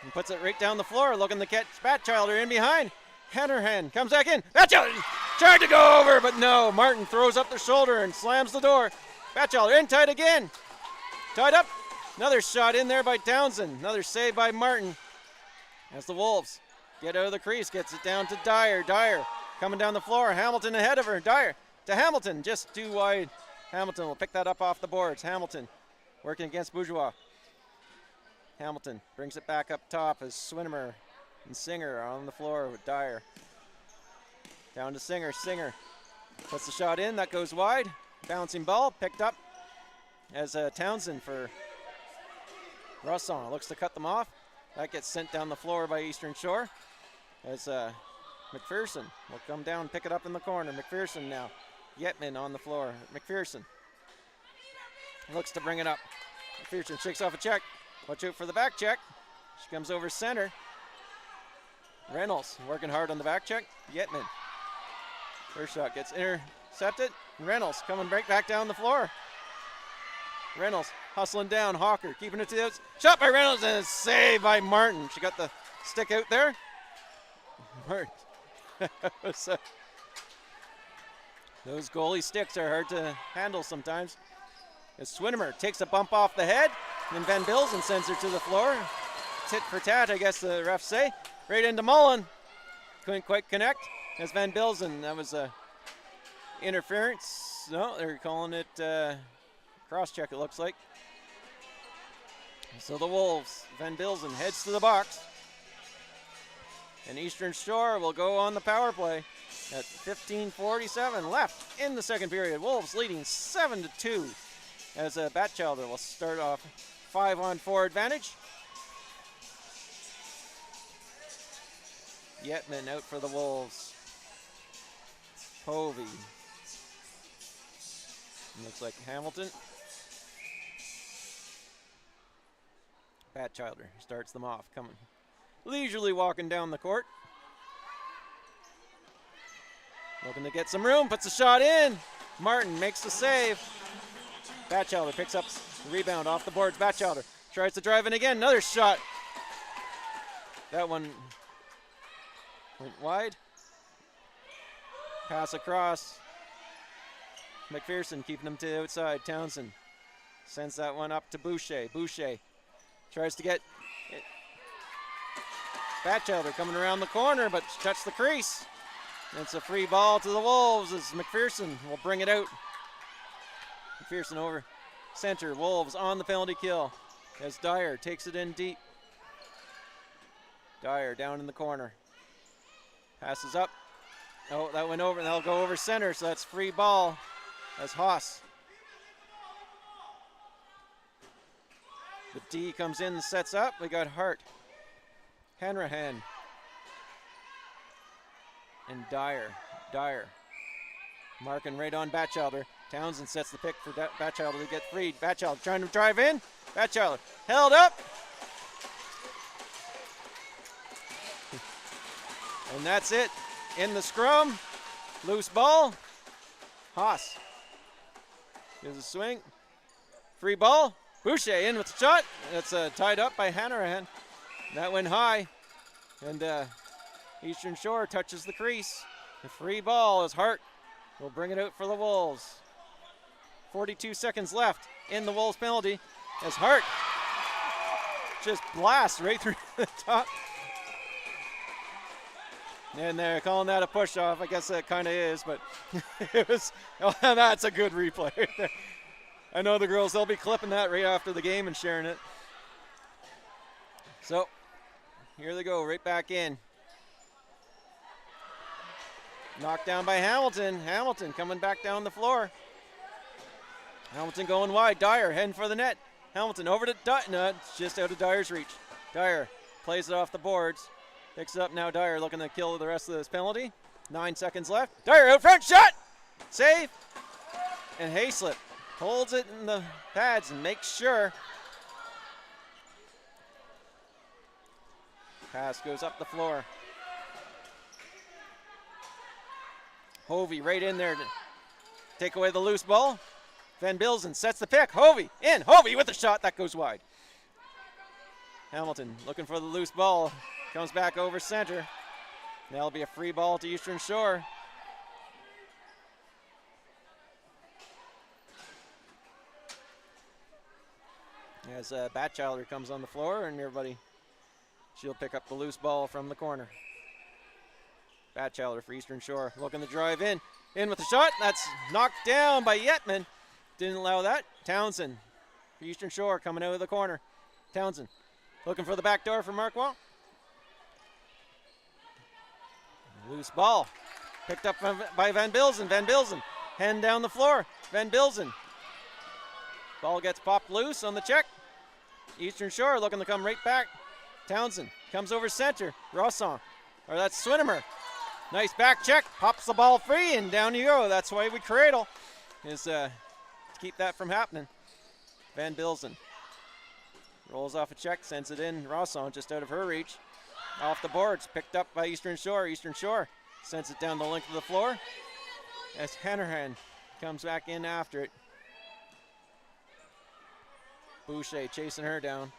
S5: and puts it right down the floor, looking to catch Batchelder in behind. Hanrahan comes back in. Batchelder tried to go over, but no. Martin throws up the shoulder and slams the door. Batchelder in tight again. Tied up. Another shot in there by Townsend. Another save by Martin. As the Wolves get out of the crease, gets it down to Dyer. Dyer coming down the floor. Hamilton ahead of her. Dyer to Hamilton, just too wide. Hamilton will pick that up off the boards. Hamilton working against Bourgeois. Hamilton brings it back up top as Swinimer and Singer are on the floor with Dyer. Down to Singer. Singer puts the shot in. That goes wide. Bouncing ball picked up as Townsend for Rosson. Looks to cut them off. That gets sent down the floor by Eastern Shore as McPherson will come down and pick it up in the corner. McPherson now. Yetman on the floor. McPherson looks to bring it up. McPherson shakes off a check. Watch out for the back check. She comes over center. Reynolds working hard on the back check. Yetman. First shot gets intercepted. Reynolds coming right back down the floor. Reynolds hustling down. Hawker keeping it to the outside. Shot by Reynolds and a save by Martin. She got the stick out there. Martin. Those goalie sticks are hard to handle sometimes. As Swinimer takes a bump off the head, and then Van Bilzen sends her to the floor. Tit for tat, I guess the refs say. Right into Mullen. Couldn't quite connect. As Van Bilzen, that was a interference. No, they're calling it cross-check, it looks like. So the Wolves, Van Bilzen heads to the box. And Eastern Shore will go on the power play at 15:47 left in the second period. Wolves leading 7-2 as Batchelder will start off 5-on-4 advantage. Yetman out for the Wolves. Hovey. Looks like Hamilton. Batchelder starts them off, coming leisurely walking down the court. Looking to get some room, puts a shot in. Martin makes the save. Batchelder picks up the rebound off the boards. Batchelder tries to drive in again. Another shot. That one went wide. Pass across. McPherson keeping them to the outside. Townsend sends that one up to Boucher. Boucher tries to get it. Batchelder coming around the corner, but touched the crease. It's a free ball to the Wolves as McPherson will bring it out. McPherson over center. Wolves on the penalty kill as Dyer takes it in deep. Dyer down in the corner. Passes up. Oh, that went over, and that'll go over center, so that's free ball. That's Haas. The D comes in and sets up. We got Hart, Hanrahan, and Dyer. Marking right on Batchelder. Townsend sets the pick for Batchelder to get freed. Batchelder trying to drive in. Batchelder held up. And that's it. In the scrum. Loose ball. Haas gives a swing. Free ball. Boucher in with the shot. That's tied up by Hanrahan. That went high. And Eastern Shore touches the crease. The free ball is Hart. Will bring it out for the Wolves. 42 seconds left in the Wolves penalty as Hart just blasts right through the top. And they're calling that a push-off. I guess that kind of is, but it was. Oh, that's a good replay right there. I know the girls, they'll be clipping that right after the game and sharing it. So, here they go, right back in. Knocked down by Hamilton. Hamilton coming back down the floor. Hamilton going wide. Dyer heading for the net. Hamilton over to Dyer. No, it's just out of Dyer's reach. Dyer plays it off the boards. Picks it up now. Dyer looking to kill the rest of this penalty. 9 seconds left. Dyer out front. Shot! Save! And Hayslip holds it in the pads and makes sure. Pass goes up the floor. Hovey right in there to take away the loose ball. Van Bilzen sets the pick. Hovey in. Hovey with the shot. That goes wide. Hamilton looking for the loose ball. Comes back over center. That'll be a free ball to Eastern Shore. As Batchelder comes on the floor and everybody, she'll pick up the loose ball from the corner. Batchelder for Eastern Shore, looking to drive in. In with the shot, that's knocked down by Yetman. Didn't allow that. Townsend for Eastern Shore coming out of the corner. Townsend looking for the back door for Marquand. Loose ball, picked up by Van Bilzen. Van Bilzen, hand down the floor. Van Bilzen. Ball gets popped loose on the check. Eastern Shore looking to come right back. Townsend comes over center. Rosson, or that's Swinimer. Nice back check, pops the ball free, and down you go. That's why we cradle, is to keep that from happening. Van Bilzen rolls off a check, sends it in. Rosson just out of her reach. Off the boards, picked up by Eastern Shore. Eastern Shore sends it down the length of the floor as Hanrahan comes back in after it. Boucher chasing her down.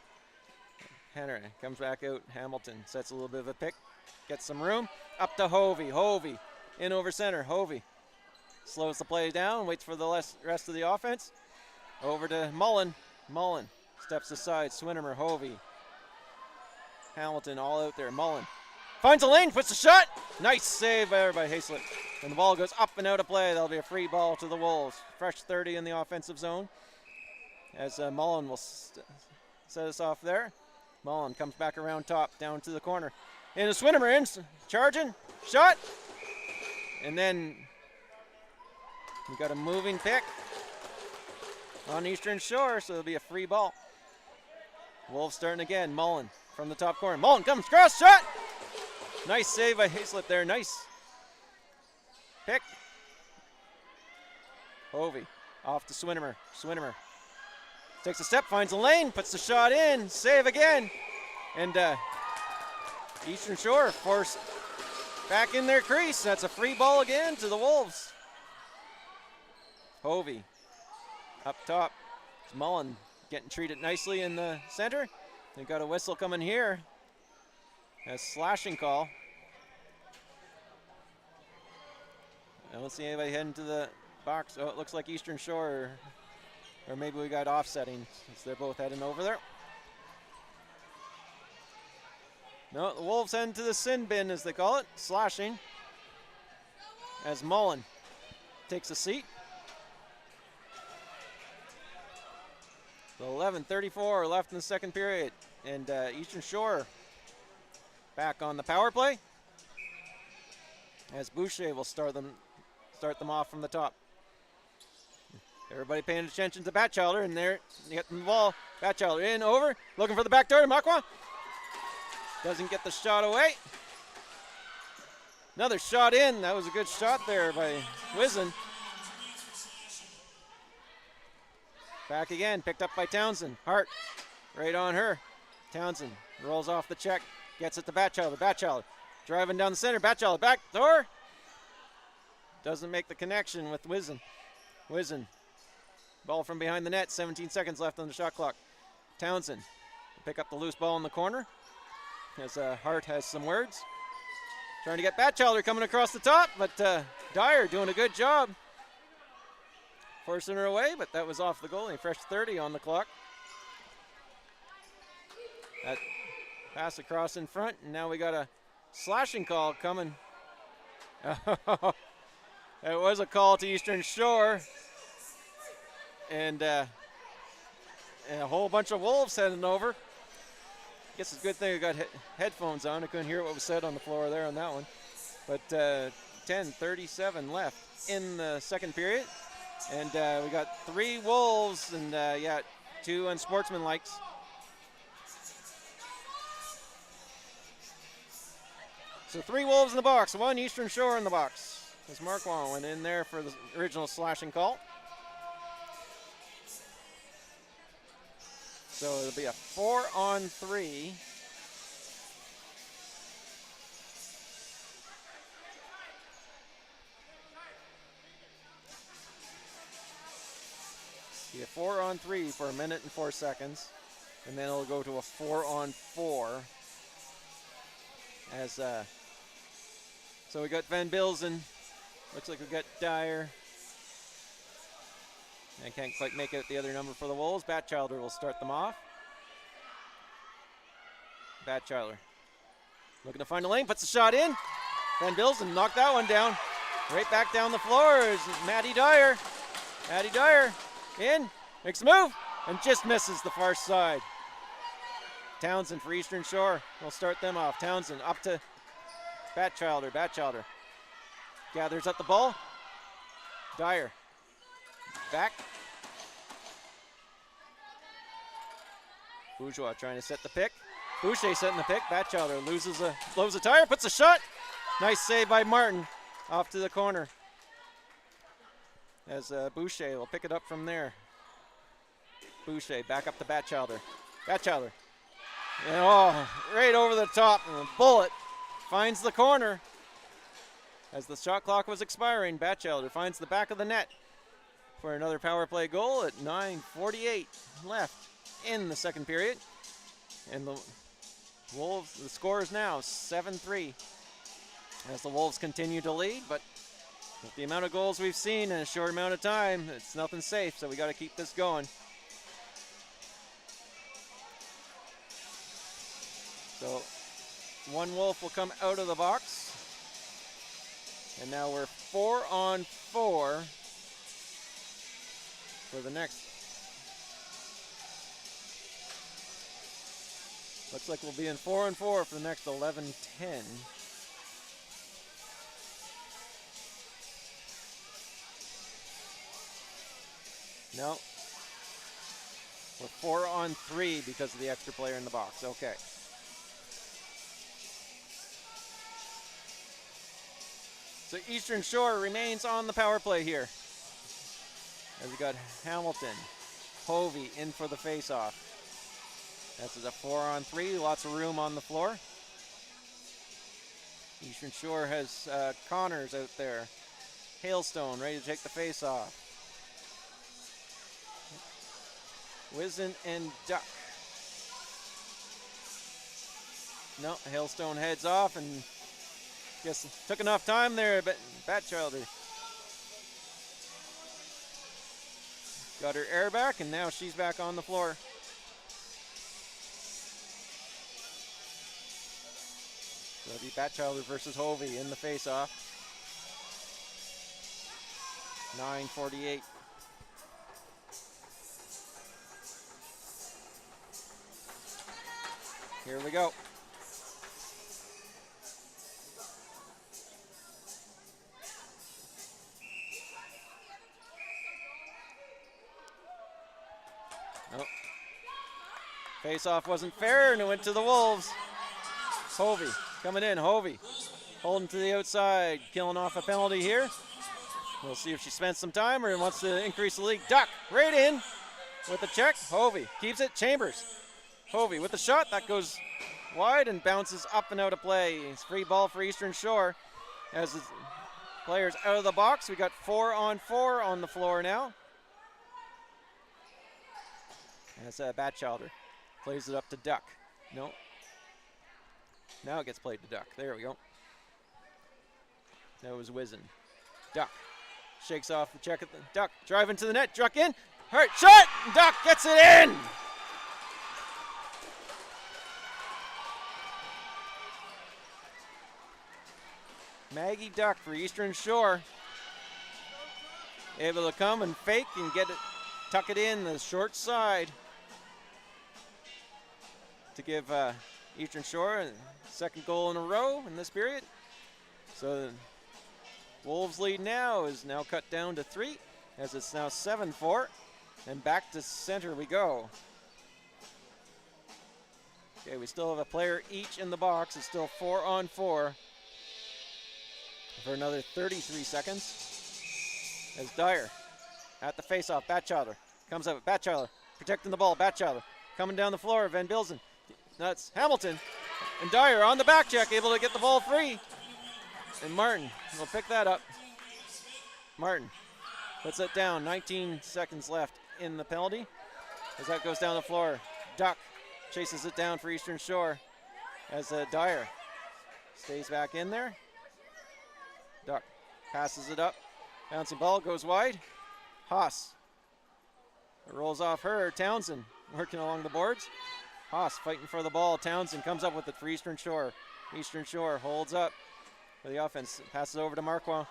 S5: Hanrahan comes back out. Hamilton sets a little bit of a pick. Gets some room. Up to Hovey. Hovey in over center. Hovey slows the play down. Waits for the rest of the offense. Over to Mullen. Mullen steps aside. Swinimer. Hovey. Hamilton all out there. Mullen finds a lane. Puts a shot. Nice save by Hayslip. And the ball goes up and out of play. That'll be a free ball to the Wolves. Fresh 30 in the offensive zone. As Mullen will set us off there. Mullen comes back around top, down to the corner. And a Swinimer in, charging, shot. And then we got a moving pick on Eastern Shore, so it'll be a free ball. Wolves starting again. Mullen from the top corner. Mullen comes cross, shot. Nice save by Hayslip there, nice pick. Hovey off to Swinimer. Swinimer takes a step, finds a lane, puts the shot in, save again. And Eastern Shore forced back in their crease. That's a free ball again to the Wolves. Hovey up top. It's Mullen getting treated nicely in the center. They got a whistle coming here. A slashing call. I don't see anybody heading to the box. Oh, it looks like Eastern Shore, or maybe we got offsetting since they're both heading over there. No, the Wolves heading to the sin bin, as they call it, slashing. As Mullen takes a seat. 11:34 left in the second period, and Eastern Shore back on the power play. As Boucher will start them off from the top. Everybody paying attention to Batchelder, and there, getting the ball. Batchelder in, over, looking for the back door. Makwa doesn't get the shot away. Another shot in. That was a good shot there by Wizen. Back again, picked up by Townsend. Hart, right on her. Townsend rolls off the check, gets it to Batchelder. Batchelder driving down the center. Batchelder back door. Doesn't make the connection with Wizen. Wizen, ball from behind the net. 17 seconds left on the shot clock. Townsend will pick up the loose ball in the corner. As Hart has some words. Trying to get Batchelder coming across the top, but Dyer doing a good job. Forcing her away, but that was off the goal. A fresh 30 on the clock. That pass across in front, and now we got a slashing call coming. It was a call to Eastern Shore. And a whole bunch of Wolves heading over. Guess it's a good thing I got headphones on. I couldn't hear what was said on the floor there on that one. But 10:37 left in the second period. And we got 3 Wolves and 2 unsportsmanlikes. So 3 Wolves in the box, 1 Eastern Shore in the box. As Marquand went in there for the original slashing call. So it'll be a 4-on-3. Be a 4-on-3 for 1 minute and 4 seconds. And then it'll go to a 4-on-4. As so we got Van Bilzen. Looks like we got Dyer. I can't quite make out the other number for the Wolves. Batchelder will start them off. Batchelder looking to find a lane, puts the shot in. Van Bilzen knocked that one down. Right back down the floor is Maddie Dyer. Maddie Dyer in, makes a move, and just misses the far side. Townsend for Eastern Shore will start them off. Townsend up to Batchelder. Batchelder gathers up the ball. Dyer back. Bourgeois trying to set the pick. Boucher setting the pick. Batchelder blows a tire, puts a shot. Nice save by Martin off to the corner. As Boucher will pick it up from there. Boucher back up to Batchelder. Batchelder. And right over the top. And a bullet finds the corner. As the shot clock was expiring, Batchelder finds the back of the net for another power play goal at 9:48 left in the second period. And the Wolves, the score is now 7-3 as the Wolves continue to lead, but with the amount of goals we've seen in a short amount of time, it's nothing safe, so we got to keep this going. So 1 Wolf will come out of the box. And now we're 4-on-4 for the next. Looks like we'll be in 4-on-4 for the next 11-10. No. We're 4-on-3 because of the extra player in the box. Okay. So Eastern Shore remains on the power play here. As we got Hamilton, Hovey in for the face-off. This is a 4-on-3, lots of room on the floor. Eastern Shore has Connors out there. Hailstone ready to take the face-off. Wizen and Duck. No, Hailstone heads off and guess took enough time there, but Batchelder got her air back, and now she's back on the floor. So it'll be Batchelder versus Hovey in the face-off. 9:48. Here we go. Nope. Face-off wasn't fair, and it went to the Wolves. Hovey coming in. Hovey holding to the outside, killing off a penalty here. We'll see if she spends some time or wants to increase the lead. Duck right in with the check. Hovey keeps it. Chambers. Hovey with the shot. That goes wide and bounces up and out of play. It's free ball for Eastern Shore. As the players out of the box, we got 4-on-4 on the floor now. As Batchelder plays it up to Duck. No. Now it gets played to Duck. There we go. That was Wizen. Duck shakes off the check at the Duck. Driving to the net. Duck in. Hurt. Shot. Duck gets it in. Maggie Duck for Eastern Shore. Able to come and fake and get it, tuck it in the short side to give Eastern Shore a second goal in a row in this period. So the Wolves' lead now is now cut down to 3, as it's now 7-4, and back to center we go. Okay, we still have a player each in the box. It's still 4-on-4 for another 33 seconds. As Dyer at the face-off, Batchelder comes up. Batchelder protecting the ball. Batchelder coming down the floor. Van Bilzen. That's Hamilton. And Dyer on the back check, able to get the ball free. And Martin will pick that up. Martin puts it down. 19 seconds left in the penalty. As that goes down the floor, Duck chases it down for Eastern Shore. As Dyer stays back in there. Duck passes it up. Bouncing ball goes wide. Haas rolls off her. Townsend working along the boards. Haas fighting for the ball. Townsend comes up with it for Eastern Shore. Eastern Shore holds up for the offense. Passes over to Marquand.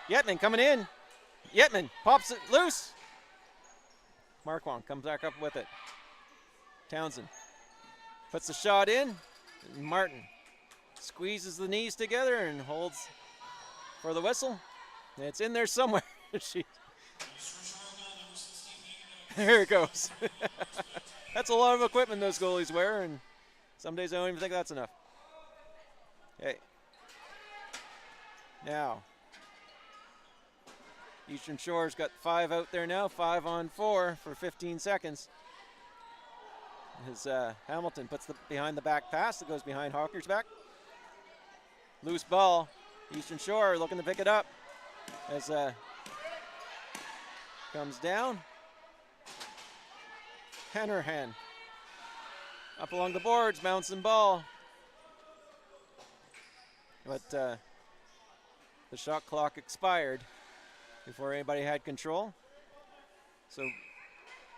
S5: Yetman coming in. Yetman pops it loose. Marquand comes back up with it. Townsend puts the shot in. Martin squeezes the knees together and holds for the whistle. It's in there somewhere. There it goes. That's a lot of equipment those goalies wear, and some days I don't even think that's enough. Okay. Now, Eastern Shore's got 5 out there now, 5-on-4 for 15 seconds. As Hamilton puts the behind the back pass that goes behind Hawker's back. Loose ball. Eastern Shore looking to pick it up as comes down. Hanrahan up along the boards, bouncing ball. But the shot clock expired before anybody had control. So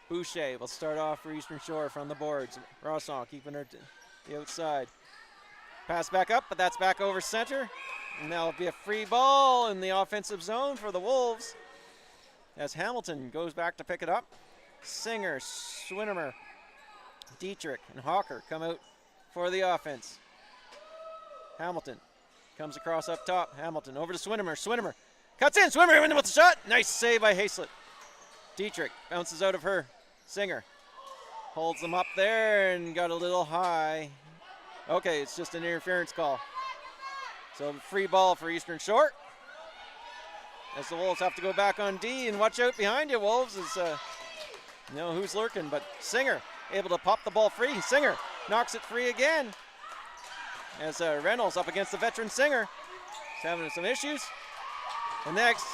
S5: Boucher will start off for Eastern Shore from the boards. Rosson keeping her to the outside. Pass back up, but that's back over center. And that'll be a free ball in the offensive zone for the Wolves as Hamilton goes back to pick it up. Singer, Swinnermer, Dietrich, and Hawker come out for the offense. Hamilton comes across up top. Hamilton over to Swinnermer. Swinnermer cuts in. Swinnermer in with the shot. Nice save by Haslett. Dietrich bounces out of her. Singer holds them up there and got a little high. Okay, it's just an interference call. So free ball for Eastern Shore. As the Wolves have to go back on D, and watch out behind you, Wolves, as you know who's lurking, but Singer able to pop the ball free. Singer knocks it free again. As Reynolds up against the veteran Singer. He's having some issues. And next,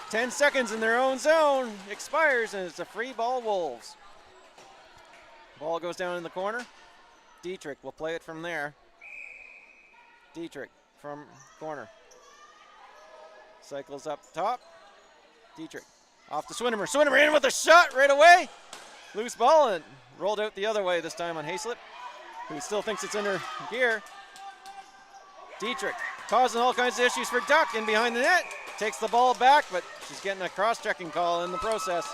S5: 10 seconds in their own zone expires, and it's a free ball Wolves. Ball goes down in the corner. Dietrich will play it from there. Dietrich from corner. Cycles up top. Dietrich off to Swinnermer. Swinnermer in with a shot right away. Loose ball and rolled out the other way this time on Haslett, who still thinks it's in her gear. Dietrich causing all kinds of issues for Duck in behind the net. Takes the ball back, but she's getting a cross-checking call in the process.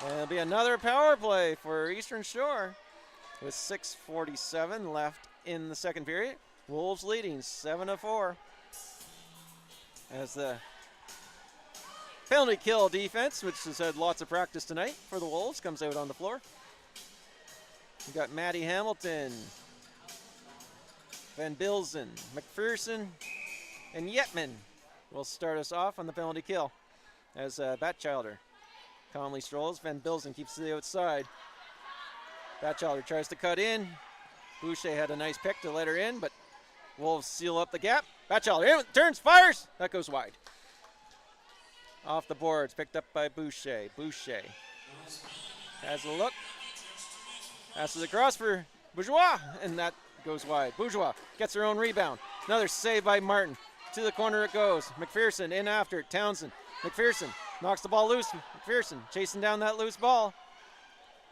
S5: And it'll be another power play for Eastern Shore with 6:47 left in the second period. Wolves leading 7-4 as the Penalty kill defense, which has had lots of practice tonight for the Wolves, comes out on the floor. We got Maddie Hamilton, Van Bilzen, McPherson, and Yetman will start us off on the penalty kill as Batchelder calmly strolls. Van Bilzen keeps to the outside. Batchelder tries to cut in. Boucher had a nice pick to let her in, but Wolves seal up the gap. Batchelder in, turns, fires. That goes wide. Off the boards, picked up by Boucher. Boucher has a look. Passes across for Bourgeois, and that goes wide. Bourgeois gets her own rebound. Another save by Martin. To the corner it goes. McPherson in after Townsend. McPherson knocks the ball loose. McPherson chasing down that loose ball.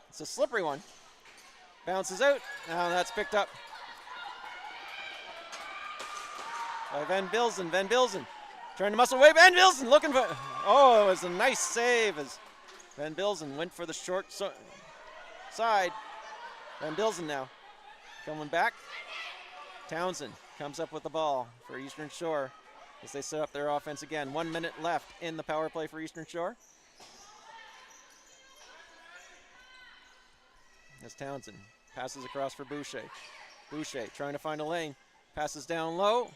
S5: It's a slippery one. Bounces out. Now that's picked up by Van Bilzen. Van Bilzen trying to muscle away. Van Bilzen looking for. Oh, it was a nice save as Van Bilzen went for the short side. Van Bilzen now coming back. Townsend comes up with the ball for Eastern Shore as they set up their offense again. 1 minute left in the power play for Eastern Shore. As Townsend passes across for Boucher. Boucher trying to find a lane. Passes down low.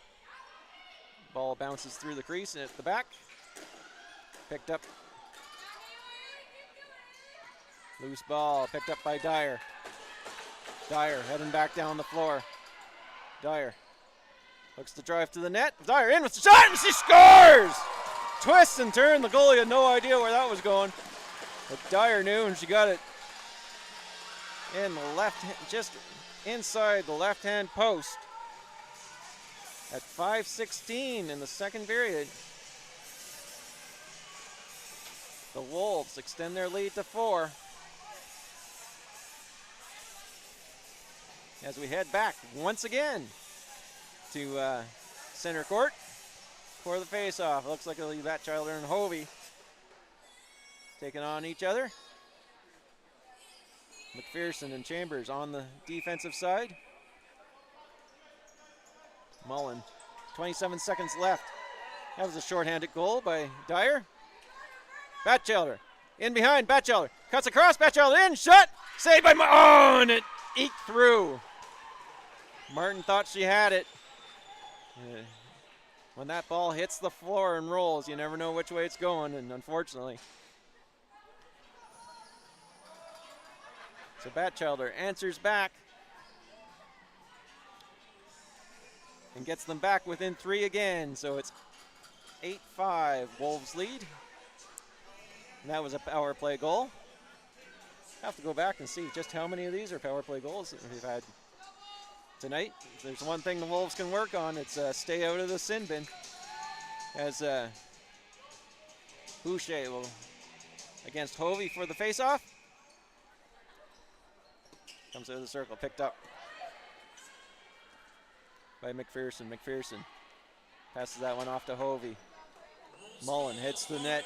S5: Ball bounces through the crease and at the back. Picked up. Loose ball picked up by Dyer. Dyer heading back down the floor. Dyer looks to drive to the net. Dyer in with the shot and she scores! Twist and turn. The goalie had no idea where that was going. But Dyer knew and she got it in the left, just inside the left-hand post at 5:16 in the second period. The Wolves extend their lead to 4. As we head back once again to center court for the face-off. Looks like it'll be Batchelder and Hovey taking on each other. McPherson and Chambers on the defensive side. Mullen, 27 seconds left. That was a shorthanded goal by Dyer. Batchelder in behind. Batchelder cuts across. Batchelder in. Shot. Saved by oh, and it eked through. Martin thought she had it. When that ball hits the floor and rolls, you never know which way it's going, and unfortunately. So Batchelder answers back and gets them back within 3 again. So it's 8-5 Wolves lead. And that was a power play goal. Have to go back and see just how many of these are power play goals that we've had tonight. If there's one thing the Wolves can work on, it's stay out of the sin bin. As Boucher will against Hovey for the face-off. Comes out of the circle, picked up by McPherson. McPherson passes that one off to Hovey. Mullen hits the net.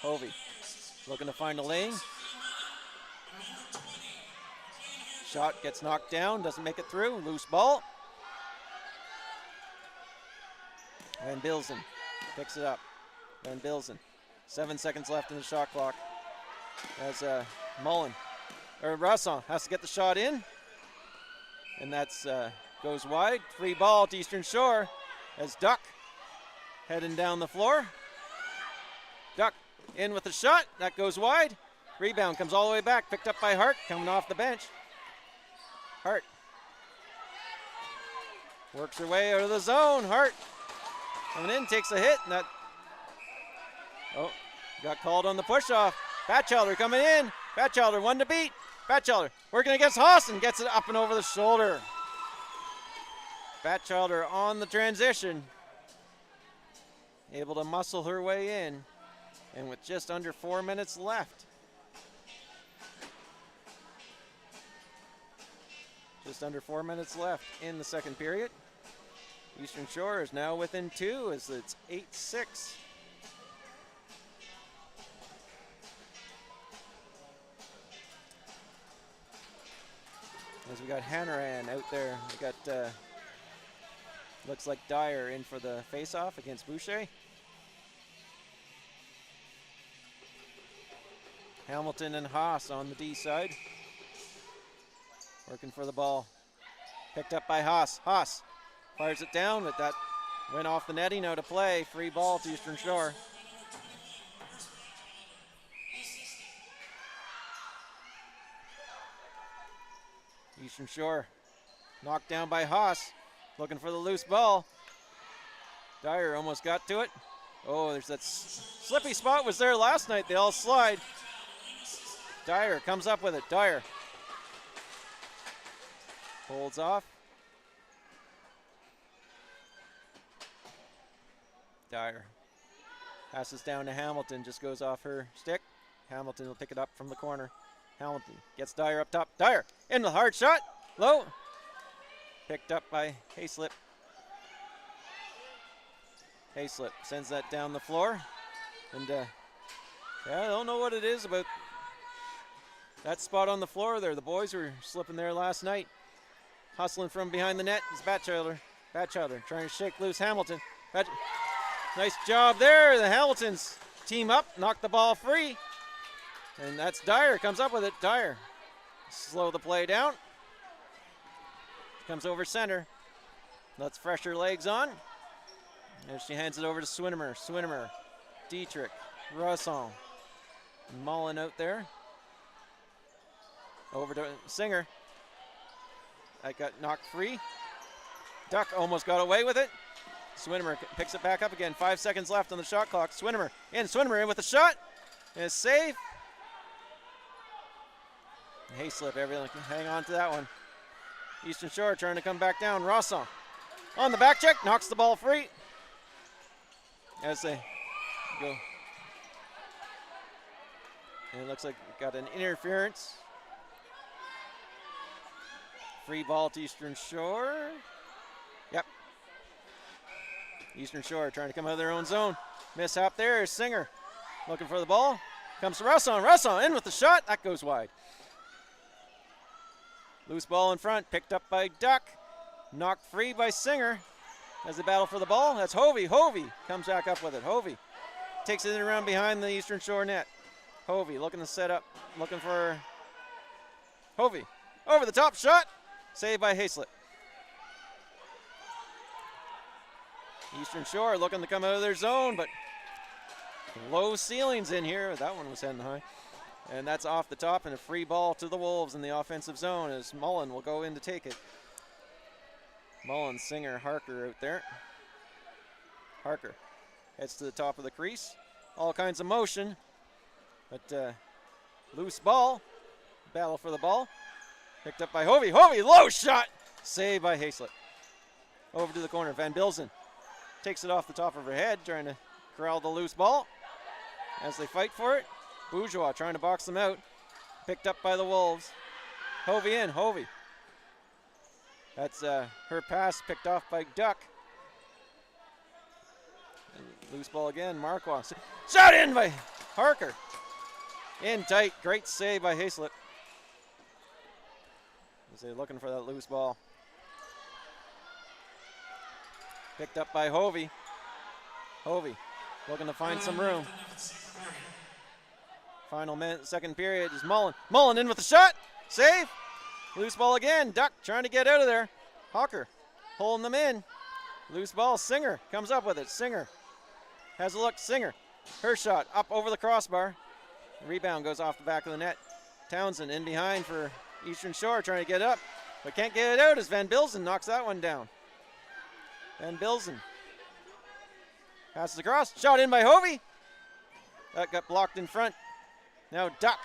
S5: Hovey looking to find a lane. Shot gets knocked down, doesn't make it through. Loose ball. Van Bilzen picks it up. Van Bilzen. 7 seconds left in the shot clock. As Mullen, or Rasson has to get the shot in. And that's goes wide. Free ball to Eastern Shore as Duck heading down the floor. Duck in with the shot. That goes wide. Rebound comes all the way back. Picked up by Hart coming off the bench. Hart works her way out of the zone. Hart coming in, takes a hit. And that, oh, got called on the push-off. Batchelder coming in. Batchelder, one to beat. Batchelder working against Haas and gets it up and over the shoulder. Batchelder on the transition. Able to muscle her way in. And with just under 4 minutes left. Just under 4 minutes left in the second period. Eastern Shore is now within 2 as it's 8-6. As we got Hanrahan out there. We got, looks like Dyer in for the face-off against Boucher. Hamilton and Haas on the D side. Working for the ball. Picked up by Haas. Haas fires it down, but that went off the netting. Out of play. Free ball to Eastern Shore. Eastern Shore knocked down by Haas. Looking for the loose ball. Dyer almost got to it. Oh, there's that slippy spot was there last night. They all slide. Dyer comes up with it. Dyer holds off. Dyer passes down to Hamilton. Just goes off her stick. Hamilton will pick it up from the corner. Hamilton gets Dyer up top. Dyer in the hard shot. Low. Picked up by Hayslip. Hayslip sends that down the floor. And yeah, I don't know what it is about that spot on the floor there. The boys were slipping there last night. Hustling from behind the net is Batchelder. Batchelder trying to shake loose Hamilton. Nice job there. The Hamiltons team up, knock the ball free. And that's Dyer, comes up with it. Dyer, slow the play down. Comes over center. Lets fresher legs on. And she hands it over to Swinimer. Swinimer, Dietrich, Russon, Mullen out there. Over to Singer. That got knocked free. Duck almost got away with it. Swinimer picks it back up again. 5 seconds left on the shot clock. Swinimer in with the shot. And a save. Hayslip, everyone can hang on to that one. Eastern Shore trying to come back down. Rosson on the back check, knocks the ball free. As they go. And it looks like we got an interference. Free ball to Eastern Shore. Yep. Eastern Shore trying to come out of their own zone. Mishap there. Singer looking for the ball. Comes to Russon. Russon in with the shot. That goes wide. Loose ball in front. Picked up by Duck. Knocked free by Singer. As they battle for the ball. That's Hovey. Hovey comes back up with it. Hovey takes it in around behind the Eastern Shore net. Hovey looking to set up. Looking for Hovey. Over the top shot. Saved by Hayslip. Eastern Shore looking to come out of their zone, but low ceilings in here. That one was heading high. And that's off the top and a free ball to the Wolves in the offensive zone as Mullen will go in to take it. Mullen, Singer, Harker out there. Harker heads to the top of the crease. All kinds of motion, but loose ball. Battle for the ball. Picked up by Hovey. Hovey, low shot. Saved by Hayslip. Over to the corner. Van Bilzen takes it off the top of her head, trying to corral the loose ball as they fight for it. Bourgeois trying to box them out. Picked up by the Wolves. Hovey in. Hovey. That's her pass picked off by Duck. And loose ball again. Marquand. Shot in by Harker. In tight. Great save by Hayslip. As they're looking for that loose ball. Picked up by Hovey. Hovey looking to find some room. Final minute, second period is Mullen. Mullen in with the shot. Save. Loose ball again. Duck trying to get out of there. Hawker holding them in. Loose ball. Singer comes up with it. Singer has a look. Singer. Her shot up over the crossbar. Rebound goes off the back of the net. Townsend in behind for Eastern Shore trying to get up, but can't get it out as Van Bilzen knocks that one down. Van Bilzen passes across. Shot in by Hovey. That got blocked in front. Now Duck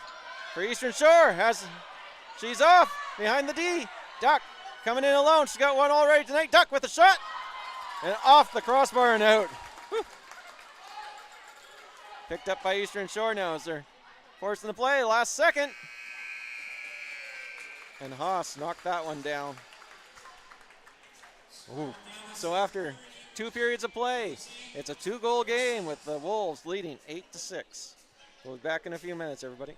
S5: for Eastern Shore. She's off behind the D. Duck coming in alone. She's got one already tonight. Duck with a shot. And off the crossbar and out. Whew. Picked up by Eastern Shore now as they're forcing the play. Last second. And Haas knocked that one down. Ooh. So after 2 periods of play, it's a 2-goal game with the Wolves leading 8-6. We'll be back in a few minutes, everybody.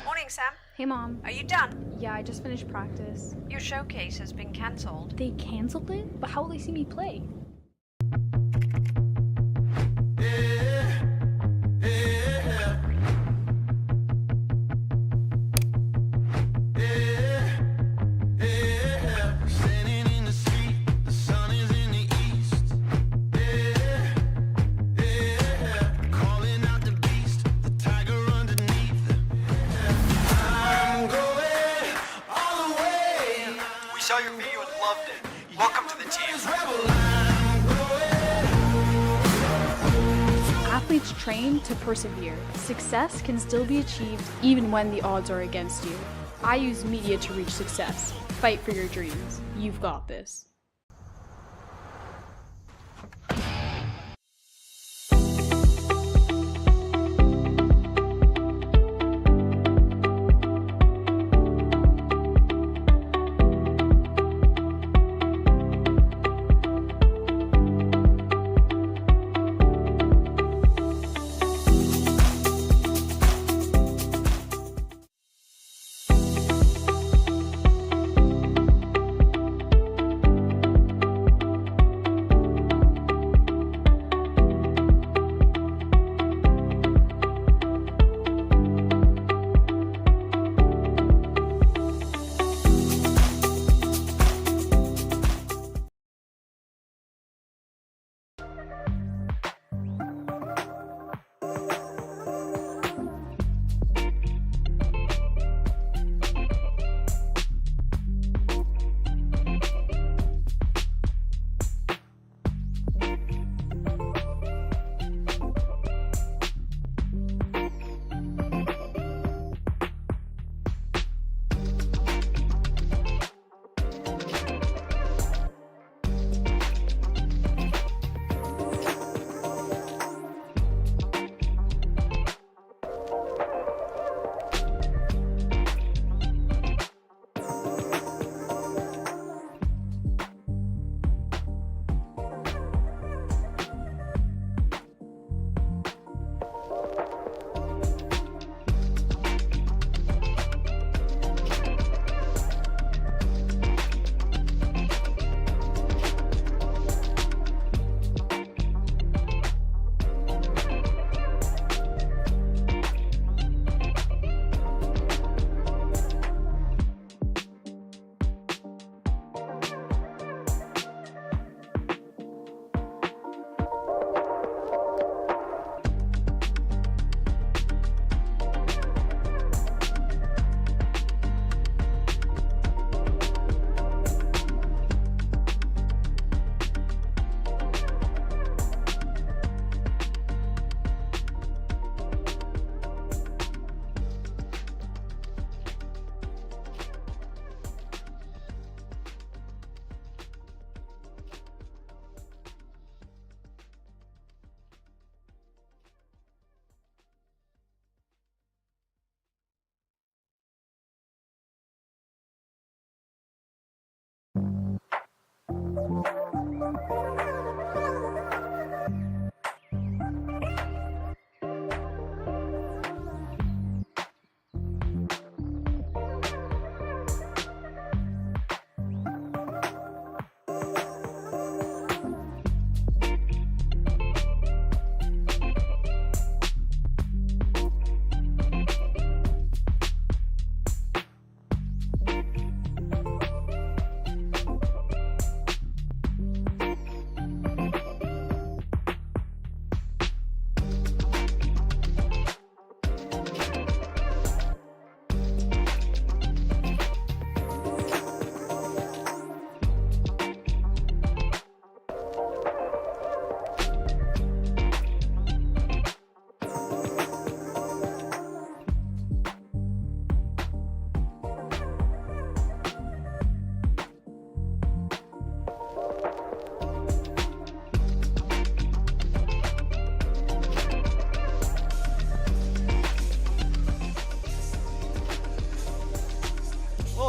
S2: Morning, Sam.
S1: Hey, Mom.
S2: Are you done?
S1: Yeah, I just finished practice.
S2: Your showcase has been cancelled.
S1: They canceled it? But how will they see me play?
S3: Standing in the street, the sun is in the east. Calling out the beast, the tiger underneath. I'm going all the way.
S6: We saw your video and loved it. Welcome to the team.
S3: Rebel, I'm going.
S1: Athletes train to persevere. Success can still be achieved even when the odds are against you. I use media to reach success. Fight for your dreams. You've got this.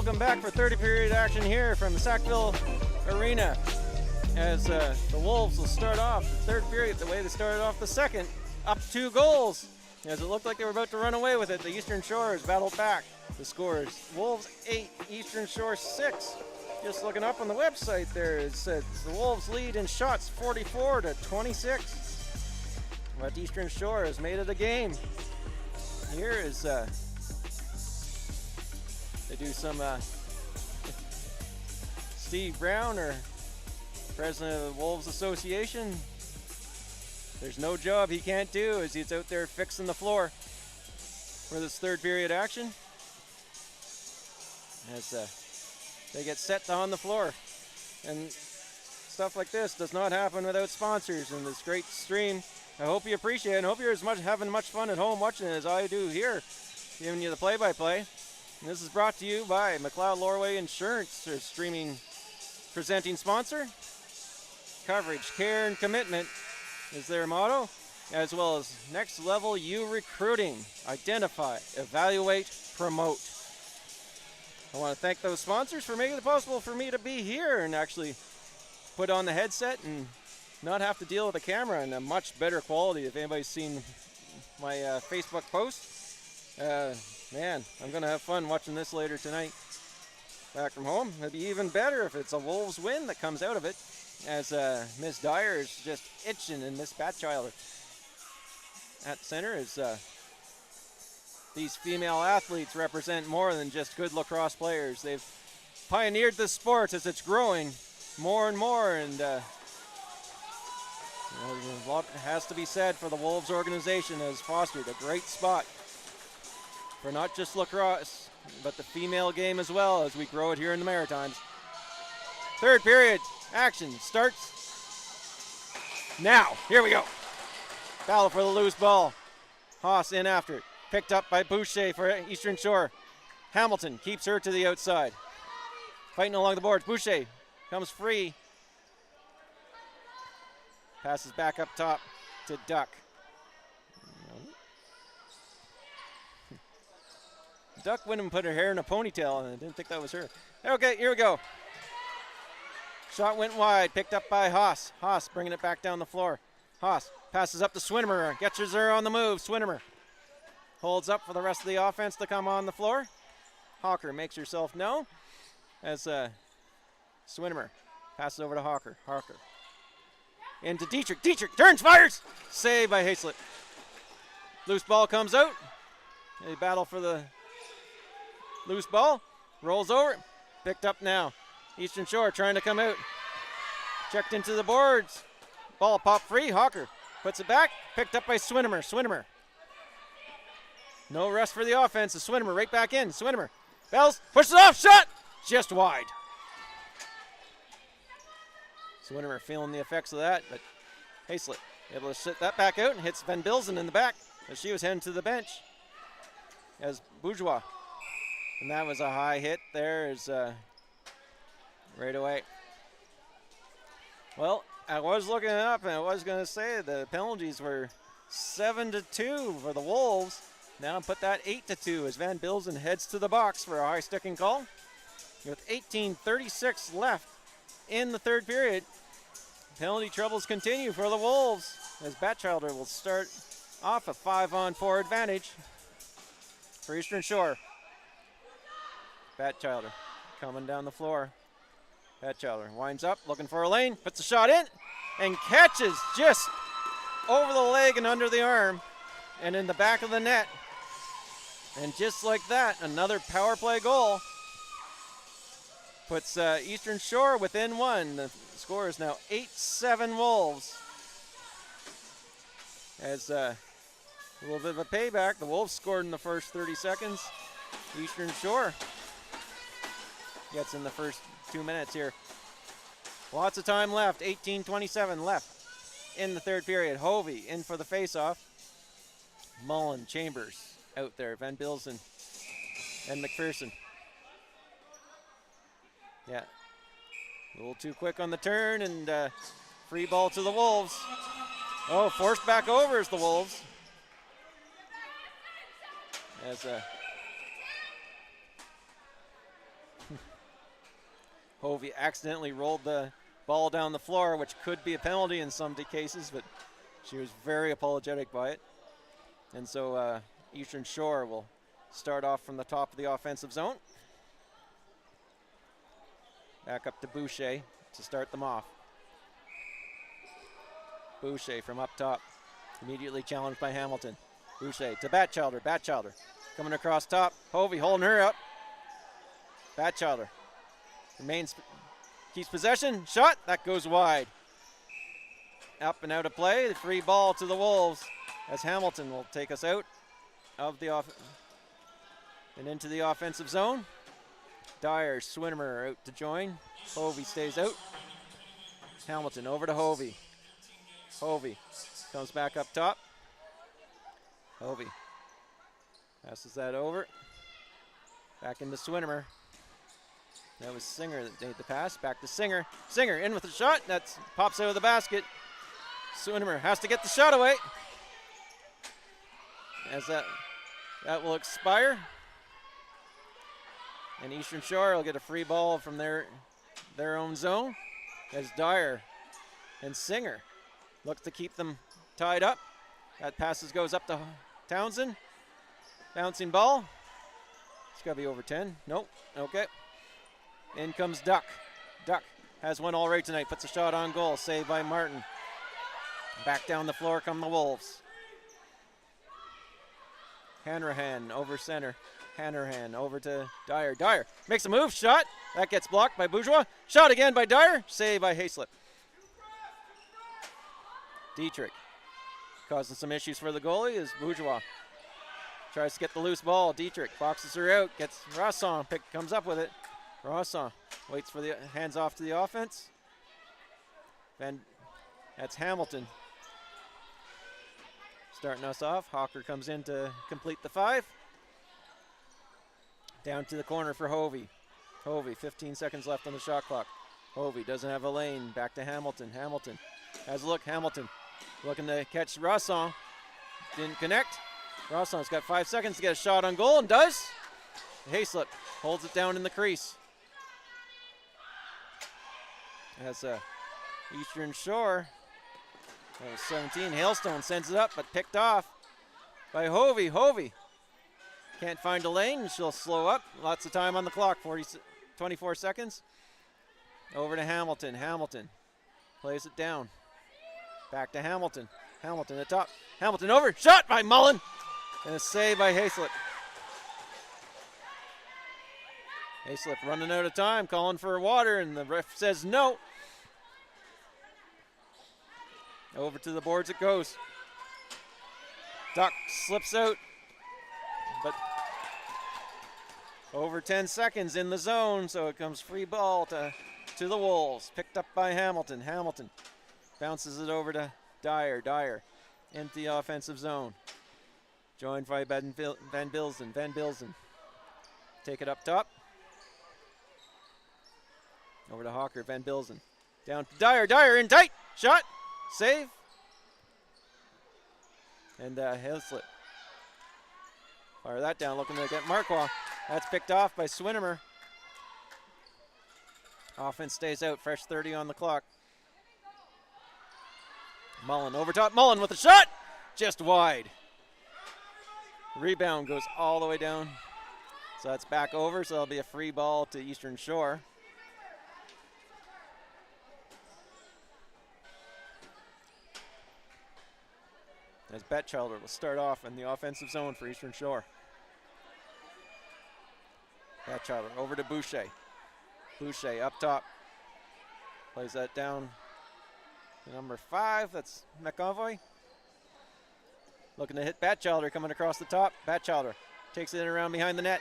S5: welcome back for 30 period action here from the Sackville Arena. As the Wolves will start off the third period the way they started off the second, up 2 goals. As it looked like they were about to run away with it, the Eastern Shores battled back. The scores: Wolves 8, Eastern Shore 6. Just looking up on the website there, it says the Wolves lead in shots 44-26. But Eastern Shore has made it a game. Here is they do some Steve Brown, or president of the Wolves Association. There's no job he can't do as he's out there fixing the floor for this third period action. As they get set on the floor. And stuff like this does not happen without sponsors in this great stream. I hope you appreciate it, and hope you're having much fun at home watching it as I do here, giving you the play-by-play. And this is brought to you by McLeod Lorway Insurance, their presenting sponsor. Coverage, care, and commitment is their motto, as well as Next Level U Recruiting. Identify, evaluate, promote. I want to thank those sponsors for making it possible for me to be here and actually put on the headset and not have to deal with the camera in a much better quality. If anybody's seen my Facebook post, man, I'm going to have fun watching this later tonight. Back from home, it'd be even better if it's a Wolves win that comes out of it, as Miss Dyer is just itching, and Miss Batchild at center is these female athletes represent more than just good lacrosse players. They've pioneered this sport as it's growing more and more, and a lot has to be said for the Wolves organization, has fostered a great spot for not just lacrosse, but the female game as well, as we grow it here in the Maritimes. Third period action starts now. Here we go. Battle for the loose ball. Haas in after it. Picked up by Boucher for Eastern Shore. Hamilton keeps her to the outside. Fighting along the boards. Boucher comes free. Passes back up top to Duck. Duck went and put her hair in a ponytail, and I didn't think that was her. Okay, here we go. Shot went wide, picked up by Haas. Haas bringing it back down the floor. Haas passes up to Swinimer, gets her on the move. Swinimer holds up for the rest of the offense to come on the floor. Hawker makes herself known as Swinimer passes over to Hawker. Hawker into Dietrich. Dietrich turns, fires! Save by Hayslett. Loose ball comes out. They battle for the loose ball. Rolls over. Picked up now. Eastern Shore trying to come out. Checked into the boards. Ball popped free. Hawker puts it back. Picked up by Swinimer. Swinimer. No rest for the offense. Swinimer right back in. Swinimer. Bells. Pushes it off. Shot. Just wide. Swinimer feeling the effects of that, but Hayslett able to sit that back out and hits Van Bilzen in the back as she was heading to the bench as Bourgeois. And that was a high hit there as right away. Well, I was looking it up, and I was going to say the penalties were 7-2 for the Wolves. Now put that 8-2 as Van Bilzen heads to the box for a high sticking call. With 18:36 left in the third period, penalty troubles continue for the Wolves as Batchilder will start off a 5-on-4 advantage for Eastern Shore. Batchilder coming down the floor. Batchilder winds up, looking for a lane, puts a shot in, and catches just over the leg and under the arm and in the back of the net. And just like that, another power play goal puts Eastern Shore within one. The score is now 8-7 Wolves. As a little bit of a payback, the Wolves scored in the first 30 seconds. Eastern Shore gets in the first 2 minutes here. Lots of time left, 18:27 left in the third period. Hovey in for the faceoff. Mullen, Chambers out there, Van Bilzen and McPherson. Yeah, a little too quick on the turn, and free ball to the Wolves. Oh, forced back over is the Wolves. As Hovey accidentally rolled the ball down the floor, which could be a penalty in some cases, but she was very apologetic by it. And so Eastern Shore will start off from the top of the offensive zone. Back up to Boucher to start them off. Boucher from up top, immediately challenged by Hamilton. Boucher to Batchelder. Batchelder coming across top. Hovey holding her up. Batchelder remains, keeps possession. Shot, that goes wide. Up and out of play. The free ball to the Wolves as Hamilton will take us out of the and into the offensive zone. Dyer, Swinmer out to join. Hovey stays out. Hamilton over to Hovey. Hovey comes back up top. Hovey passes that over. Back into Swinmer. That was Singer that made the pass. Back to Singer. Singer in with a shot. That pops out of the basket. Swinmer has to get the shot away. As that will expire. And Eastern Shore will get a free ball from their own zone as Dyer and Singer look to keep them tied up. That passes goes up to Townsend. Bouncing ball. It's got to be over 10. Nope. Okay. In comes Duck. Duck has one all right tonight. Puts a shot on goal. Saved by Martin. Back down the floor come the Wolves. Hanrahan over center. Hanrahan over to Dyer. Dyer makes a move. Shot. That gets blocked by Bourgeois. Shot again by Dyer. Saved by Hayslip. Dietrich causing some issues for the goalie as Bourgeois tries to get the loose ball. Dietrich boxes her out. Gets Rosson. Comes up with it. Rosson waits for the hands off to the offense. That's Hamilton starting us off. Hawker comes in to complete the 5. Down to the corner for Hovey. Hovey, 15 seconds left on the shot clock. Hovey doesn't have a lane. Back to Hamilton. Hamilton has a look. Hamilton looking to catch Rosson. Didn't connect. Rosson's got 5 seconds to get a shot on goal and does. Hayslip holds it down in the crease. As Eastern Shore, that was 17. Hailstone sends it up, but picked off by Hovey. Hovey can't find a lane. She'll slow up. Lots of time on the clock. 24 seconds. Over to Hamilton. Hamilton plays it down. Back to Hamilton. Hamilton at top. Hamilton over. Shot by Mullen. And a save by Hayslip. Hayslip running out of time, calling for water, and the ref says no. Over to the boards it goes. Duck slips out, but over 10 seconds in the zone, so it comes free ball to the Wolves. Picked up by Hamilton. Hamilton bounces it over to Dyer. Dyer into the offensive zone. Joined by Van Bilzen. Van Bilzen take it up top. Over to Hawker. Van Bilzen down to Dyer. Dyer in tight. Shot. Save. And Hayslip fire that down, looking to get Marquardt. That's picked off by Swinimer. Offense stays out, fresh 30 on the clock. Mullen over top. Mullen with a shot. Just wide. Rebound goes all the way down. So that's back over, so that'll be a free ball to Eastern Shore. As Batchelder will start off in the offensive zone for Eastern Shore. Batchelder over to Boucher. Boucher up top. Plays that down to number 5. That's McAvoy. Looking to hit Batchelder coming across the top. Batchelder takes it in around behind the net.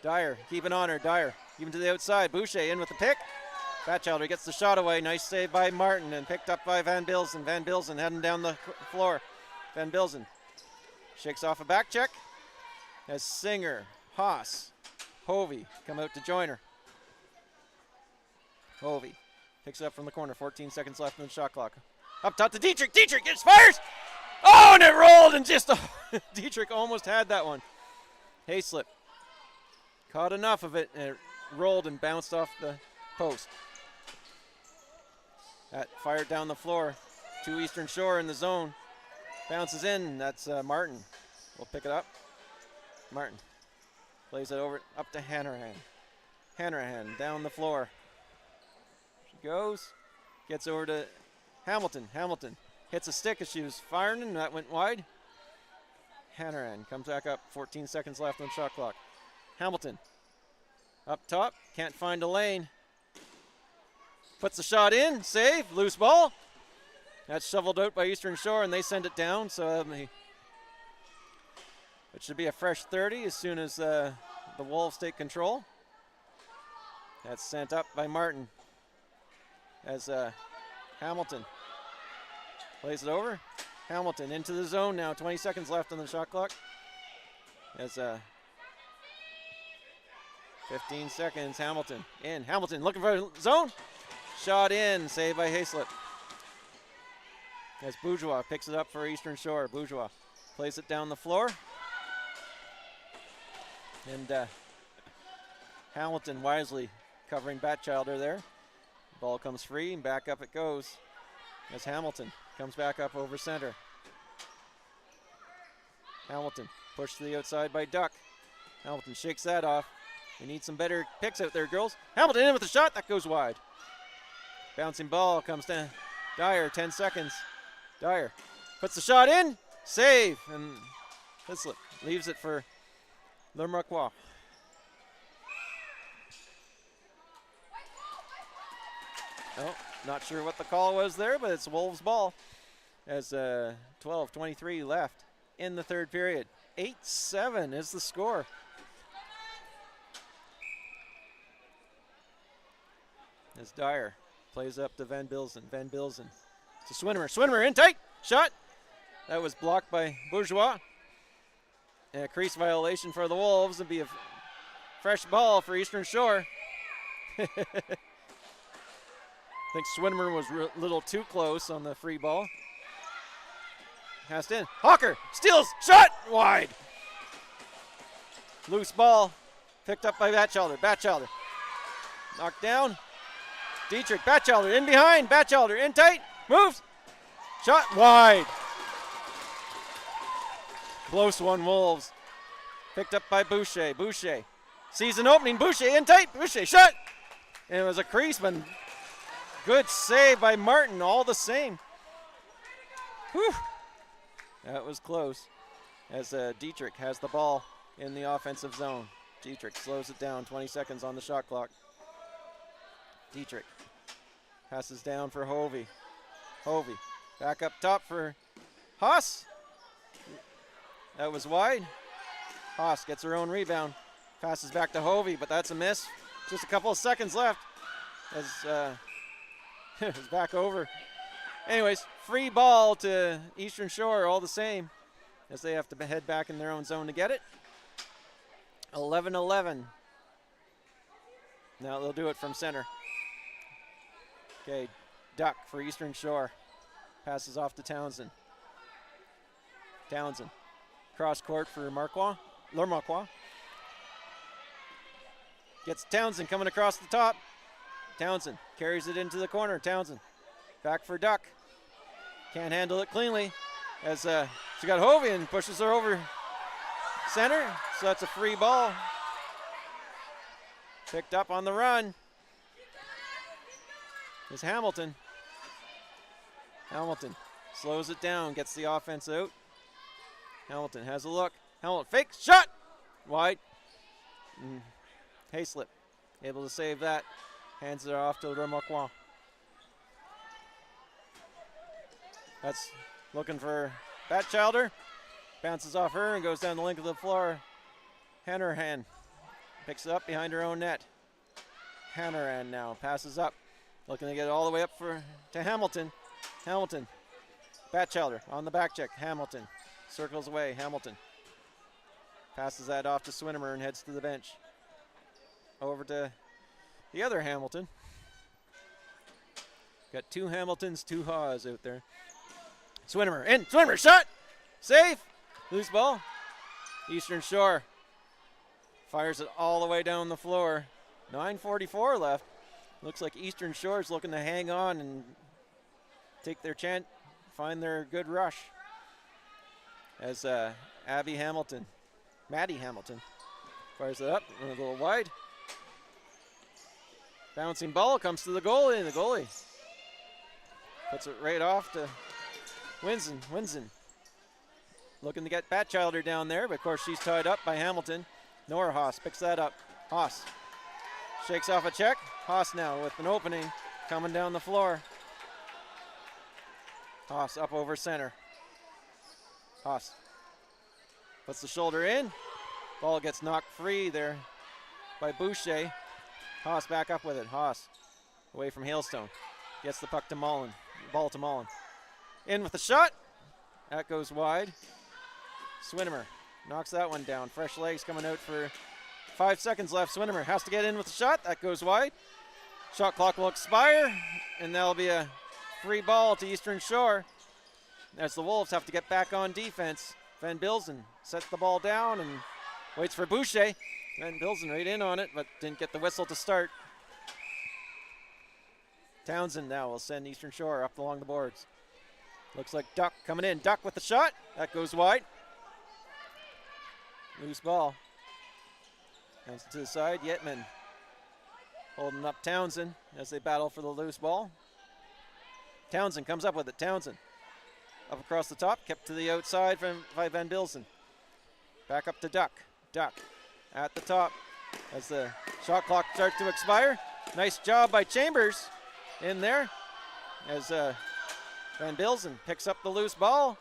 S5: Dyer keeping on her. Dyer even to the outside. Boucher in with the pick. Batchelder gets the shot away. Nice save by Martin and picked up by Van Bilzen. Van Bilzen heading down the floor. Van Bilzen shakes off a back check as Singer, Haas, Hovey come out to join her. Hovey picks it up from the corner. 14 seconds left in the shot clock. Up top to Dietrich. Dietrich gets fires. Oh, and it rolled and just Dietrich almost had that one. Hayslip caught enough of it and it rolled and bounced off the post. That fired down the floor to Eastern Shore in the zone. Bounces in, that's Martin. We'll pick it up. Martin plays it over up to Hanrahan. Hanrahan down the floor. She goes, gets over to Hamilton. Hamilton hits a stick as she was firing, and that went wide. Hanrahan comes back up, 14 seconds left on shot clock. Hamilton up top, can't find a lane. Puts the shot in, save, loose ball. That's shoveled out by Eastern Shore, and they send it down, so it should be a fresh 30 as soon as the Wolves take control. That's sent up by Martin as Hamilton plays it over. Hamilton into the zone now, 20 seconds left on the shot clock. As 15 seconds, Hamilton in. Hamilton looking for a zone. Shot in, saved by Hayslip. As Bourgeois picks it up for Eastern Shore. Bourgeois plays it down the floor. And Hamilton wisely covering Batchelder there. Ball comes free and back up it goes as Hamilton comes back up over center. Hamilton pushed to the outside by Duck. Hamilton shakes that off. We need some better picks out there, girls. Hamilton in with a shot, that goes wide. Bouncing ball comes to Dyer, 10 seconds. Dyer puts the shot in, save, and Hislop leaves it for Le Marquois. Oh, not sure what the call was there, but it's Wolves' ball as 12:23 left in the third period. 8-7 is the score. As Dyer plays up to Van Bilzen. Van Bilzen to Swinmer. Swinmer in tight. Shot. That was blocked by Bourgeois. And a crease violation for the Wolves. It'd be a fresh ball for Eastern Shore. I think Swinmer was a little too close on the free ball. Passed in. Hawker steals. Shot. Wide. Loose ball. Picked up by Batchelder. Batchelder. Knocked down. Dietrich. Batchelder in behind. Batchelder in tight. Moves. Shot wide. Close one, Wolves. Picked up by Boucher. Boucher sees an opening. Boucher in tight. Boucher shot. And it was a crease, but good save by Martin all the same. Whew. That was close. As Dietrich has the ball in the offensive zone. Dietrich slows it down. 20 seconds on the shot clock. Dietrich passes down for Hovey. Hovey back up top for Haas. That was wide. Haas gets her own rebound. Passes back to Hovey, but that's a miss. Just a couple of seconds left as it's back over. Anyways, free ball to Eastern Shore all the same as they have to head back in their own zone to get it. 11-11. Now they'll do it from center. Okay, Duck for Eastern Shore. Passes off to Townsend. Townsend. Cross court for Marquois. Marquois. Gets Townsend coming across the top. Townsend carries it into the corner. Townsend back for Duck. Can't handle it cleanly as she got Hovey and pushes her over center. So that's a free ball. Picked up on the run is Hamilton. Hamilton slows it down, gets the offense out. Hamilton has a look. Hamilton fakes, shot! Wide. Hayslip able to save that. Hands it off to Remarquois. That's looking for Batchelder. Bounces off her and goes down the length of the floor. Hanrahan picks it up behind her own net. Hanrahan now passes up. Looking to get it all the way up to Hamilton. Hamilton. Batchelder on the back check. Hamilton circles away. Hamilton passes that off to Swinimer and heads to the bench. Over to the other Hamilton. Got two Hamiltons, two Haws out there. Swinimer in. Swinimer shot. Safe. Loose ball. Eastern Shore fires it all the way down the floor. 9:44 left. Looks like Eastern Shore is looking to hang on and take their chance, find their good rush. As Maddie Hamilton fires it up, a little wide. Bouncing ball comes to the goalie, and the goalie puts it right off to Winsen. Looking to get Batchelder down there, but of course she's tied up by Hamilton. Nora Haas picks that up. Haas shakes off a check. Haas now with an opening coming down the floor. Haas up over center. Haas puts the shoulder in. Ball gets knocked free there by Boucher. Haas back up with it. Haas away from Hailstone. Gets the puck to Mullen. Ball to Mullen. In with the shot. That goes wide. Swinimer knocks that one down. Fresh legs coming out for 5 seconds left. Swinimer has to get in with the shot. That goes wide. Shot clock will expire, and that'll be a free ball to Eastern Shore as the Wolves have to get back on defense. Van Bilzen sets the ball down and waits for Boucher. Van Bilzen right in on it, but didn't get the whistle to start. Townsend now will send Eastern Shore up along the boards. Looks like Duck coming in. Duck with the shot. That goes wide. Loose ball. Comes to the side. Yetman holding up Townsend as they battle for the loose ball. Townsend comes up with it. Townsend up across the top. Kept to the outside by Van Bilzen. Back up to Duck. Duck at the top as the shot clock starts to expire. Nice job by Chambers in there as Van Bilzen picks up the loose ball.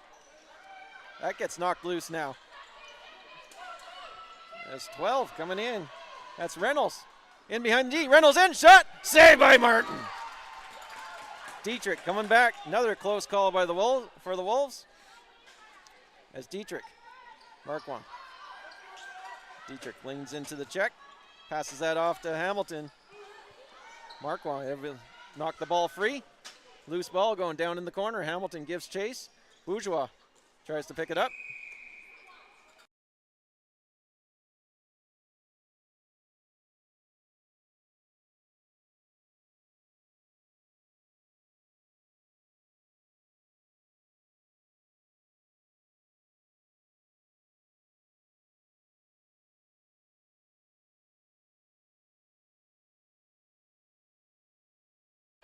S5: That gets knocked loose now. There's 12 coming in. That's Reynolds. In behind the D. Reynolds in. Shot. Saved by Martin. Dietrich coming back. Another close call by the Wolves. As Dietrich. Marquand. Dietrich leans into the check. Passes that off to Hamilton. Marquand knocked the ball free. Loose ball going down in the corner. Hamilton gives chase. Bourgeois tries to pick it up.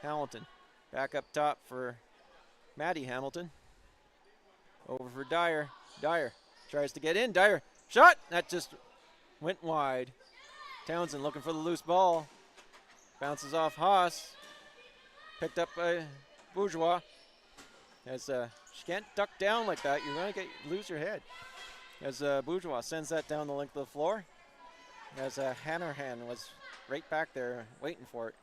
S5: Hamilton back up top for Maddie Hamilton. Over for Dyer. Dyer tries to get in. Dyer shot. That just went wide. Townsend looking for the loose ball. Bounces off Haas. Picked up by Bourgeois. As she can't duck down like that. You're going to lose your head. As Bourgeois sends that down the length of the floor. As Hanrahan was right back there waiting for it.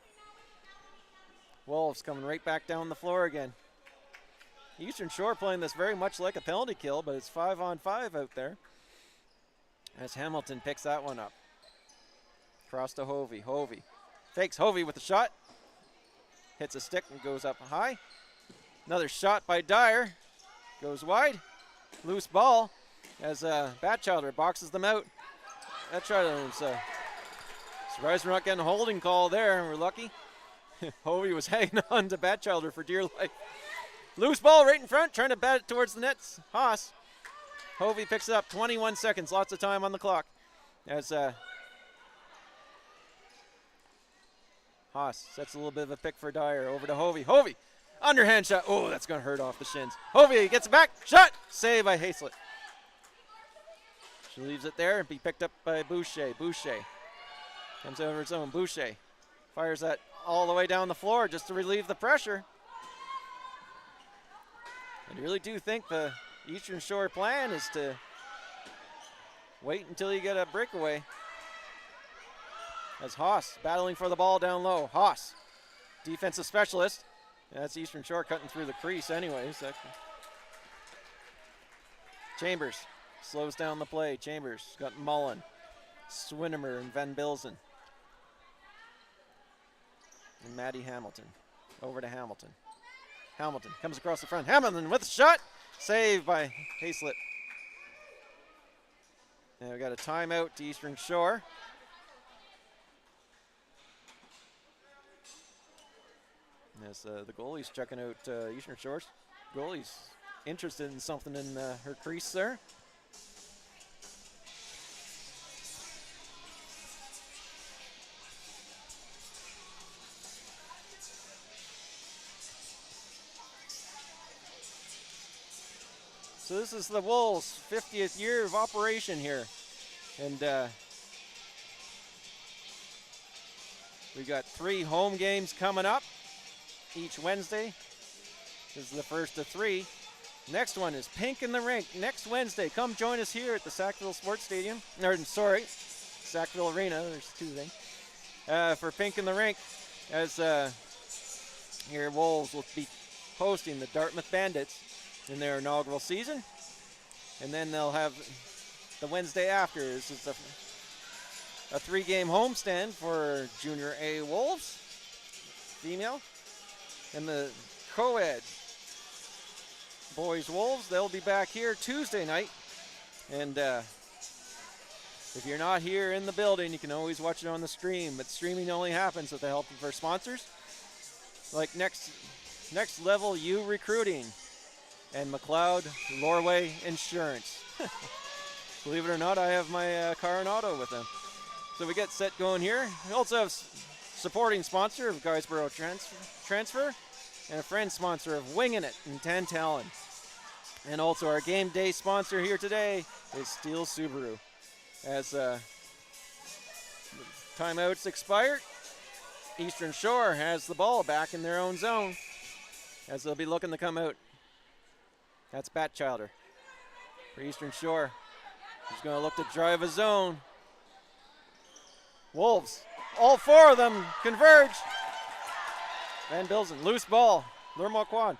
S5: Wolves coming right back down the floor again. Eastern Shore playing this very much like a penalty kill, but it's 5-on-5 out there. As Hamilton picks that one up. Cross to Hovey. Hovey fakes Hovey with a shot. Hits a stick and goes up high. Another shot by Dyer. Goes wide. Loose ball as Batchelder boxes them out. That shot is surprised we're not getting a holding call there. We're lucky. Hovey was hanging on to Batchelder for dear life. Loose ball right in front, trying to bat it towards the nets. Haas. Hovey picks it up. 21 seconds, lots of time on the clock. As Haas sets a little bit of a pick for Dyer. Over to Hovey. Hovey, underhand shot. Oh, that's going to hurt off the shins. Hovey gets it back. Shot. Save by Hazlett. She leaves it there and be picked up by Boucher. Boucher comes over his own. Boucher fires that all the way down the floor just to relieve the pressure. I really do think the Eastern Shore plan is to wait until you get a breakaway. As Haas battling for the ball down low. Haas, defensive specialist. That's Eastern Shore cutting through the crease anyways. Chambers slows down the play. Chambers got Mullen, Swinimer, and Van Bilzen. And Maddie Hamilton. Over to Hamilton. Hamilton comes across the front. Hamilton with a shot. Saved by Hazlett. And we got a timeout to Eastern Shore. As the goalie's checking out Eastern Shore's goalie's interested in something in her crease there. So this is the Wolves' 50th year of operation here. And we got 3 home games coming up each Wednesday. This is the first of 3. Next one is Pink in the Rink next Wednesday. Come join us here at the Sackville Sports Stadium. Sackville Arena. There's 2 things. For Pink in the Rink, as here Wolves will be hosting the Dartmouth Bandits in their inaugural season. And then they'll have the Wednesday after. This is a 3-game homestand for Jr.A Wolves, female. And the co-ed boys Wolves, they'll be back here Tuesday night. And if you're not here in the building, you can always watch it on the stream. But streaming only happens with the help of our sponsors, like Next Level U Recruiting and McLeod Lorway Insurance. Believe it or not, I have my car and auto with them. So we get set going here. We also have supporting sponsor of Guysborough Transfer and a friend sponsor of Winging It in Tantallon. And also our game day sponsor here today is Steel Subaru. As timeouts expired, Eastern Shore has the ball back in their own zone as they'll be looking to come out. That's Batchilder for Eastern Shore. He's going to look to drive a zone. Wolves, all 4 of them converge. Van Bilzen, loose ball. Lurmoquan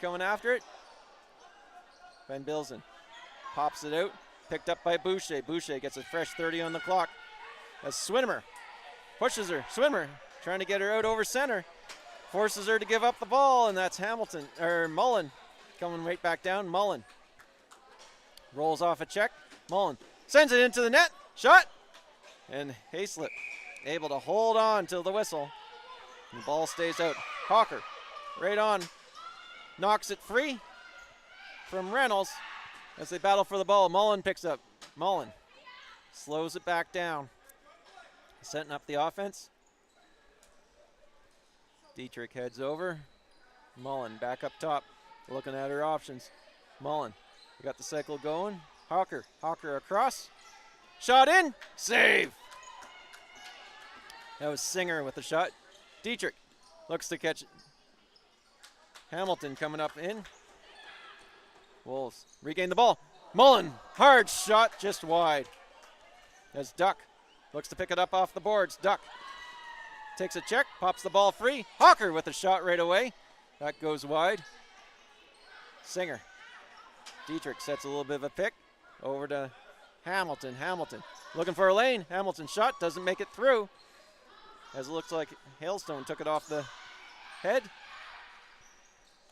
S5: coming after it. Van Bilzen pops it out. Picked up by Boucher. Boucher gets a fresh 30 on the clock. As Swinmer pushes her. Swinmer trying to get her out over center. Forces her to give up the ball, and that's Mullen coming right back down. Mullen rolls off a check. Mullen sends it into the net. Shot. And Hayslip able to hold on till the whistle. And the ball stays out. Hawker right on. Knocks it free from Reynolds as they battle for the ball. Mullen picks up. Mullen slows it back down. Setting up the offense. Dietrich heads over. Mullen back up top. Looking at her options. Mullen. We got the cycle going. Hawker. Hawker across. Shot in. Save. That was Singer with the shot. Dietrich looks to catch it. Hamilton coming up in. Wolves regain the ball. Mullen. Hard shot just wide. As Duck looks to pick it up off the boards. Duck takes a check. Pops the ball free. Hawker with a shot right away. That goes wide. Singer. Dietrich sets a little bit of a pick. Over to Hamilton. Hamilton looking for a lane. Hamilton's shot doesn't make it through. As it looks like Hailstone took it off the head.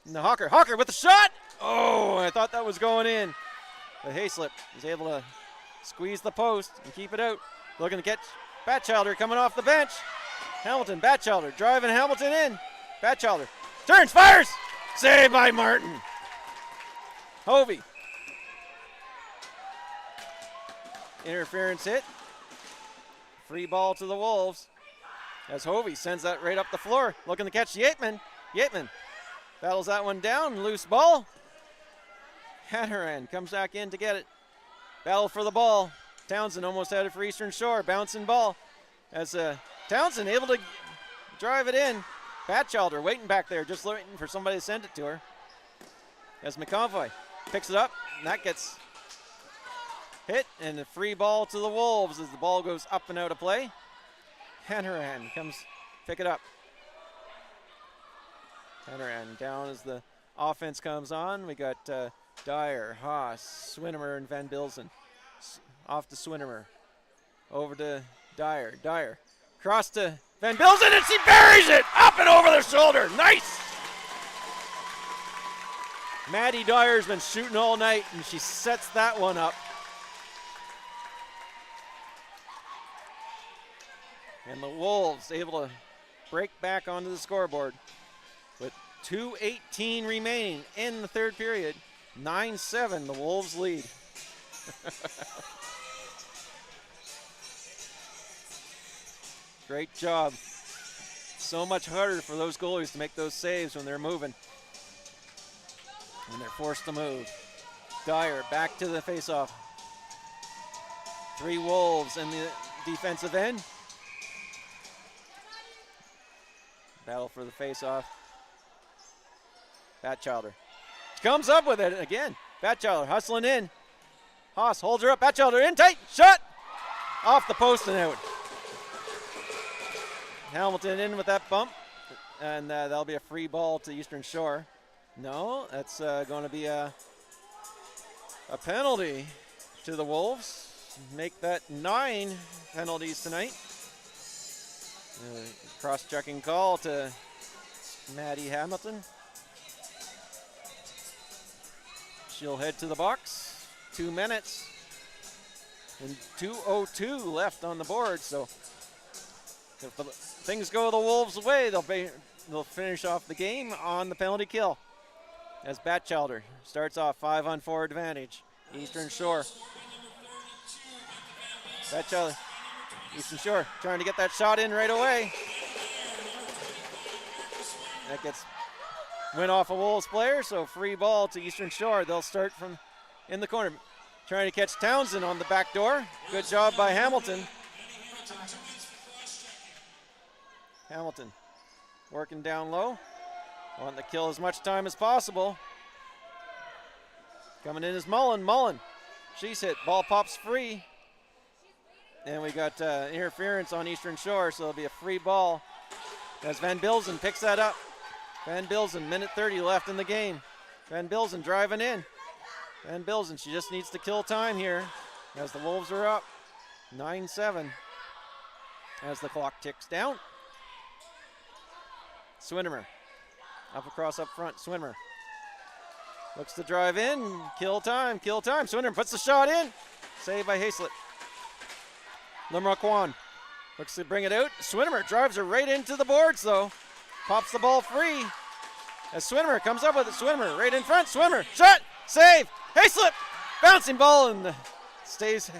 S5: And the Hawker. Hawker with the shot. Oh, I thought that was going in. But Hayslip is able to squeeze the post and keep it out. Looking to catch Batchelder coming off the bench. Hamilton, Batchelder driving Hamilton in. Batchelder turns, fires. Saved by Martin. Hovey. Interference hit. Free ball to the Wolves. As Hovey sends that right up the floor. Looking to catch Yateman. Yateman battles that one down. Loose ball. Hannaran comes back in to get it. Battle for the ball. Townsend almost had it for Eastern Shore. Bouncing ball. As Townsend able to drive it in. Batchelder waiting back there, just waiting for somebody to send it to her. As McConvoy picks it up, and that gets hit, and a free ball to the Wolves as the ball goes up and out of play. Hannaran comes pick it up. Hannaran down as the offense comes on. We got Dyer, Haas, Swinimer, and Van Bilzen. Off to Swinimer. Over to Dyer. Dyer. Cross to Van Bilzen, and she buries it! Up and over the shoulder. Nice! Maddie Dyer's been shooting all night, and she sets that one up. And the Wolves able to break back onto the scoreboard. 2:18 remaining in the third period. 9-7, the Wolves lead. Great job. So much harder for those goalies to make those saves when they're moving. When they're forced to move. Dyer back to the faceoff. 3 Wolves in the defensive end. Battle for the faceoff. Batchelder comes up with it again. Batchelder hustling in. Haas holds her up. Batchelder in tight. Shot! Off the post and out. Hamilton in with that bump. And that'll be a free ball to Eastern Shore. No, that's going to be a penalty to the Wolves. Make that 9 penalties tonight. Cross-checking call to Maddie Hamilton. She'll head to the box. 2 minutes. And 2:02 left on the board. So if things go the Wolves' way, they'll finish off the game on the penalty kill. As Batchelder starts off 5-on-4 advantage. Eastern Shore. Batchelder. Eastern Shore trying to get that shot in right away. That went off a Wolves player, so free ball to Eastern Shore. They'll start from in the corner. Trying to catch Townsend on the back door. Good job by Hamilton. Hamilton working down low. Wanting to kill as much time as possible. Coming in is Mullen. Mullen. She's hit. Ball pops free. And we got interference on Eastern Shore, so it'll be a free ball as Van Bilzen picks that up. Van Bilzen, minute 30 left in the game. Van Bilzen driving in. Van Bilzen, she just needs to kill time here as the Wolves are up 9-7 as the clock ticks down. Swinnermer up across up front. Swinnermer looks to drive in. Kill time, kill time. Swinnermer puts the shot in. Saved by Hayslett. Limroquan looks to bring it out. Swinnermer drives her right into the boards though. Pops the ball free as Swinnermer comes up with it. Swinnermer right in front. Swinnermer shot, save. Hayslett bouncing ball and stays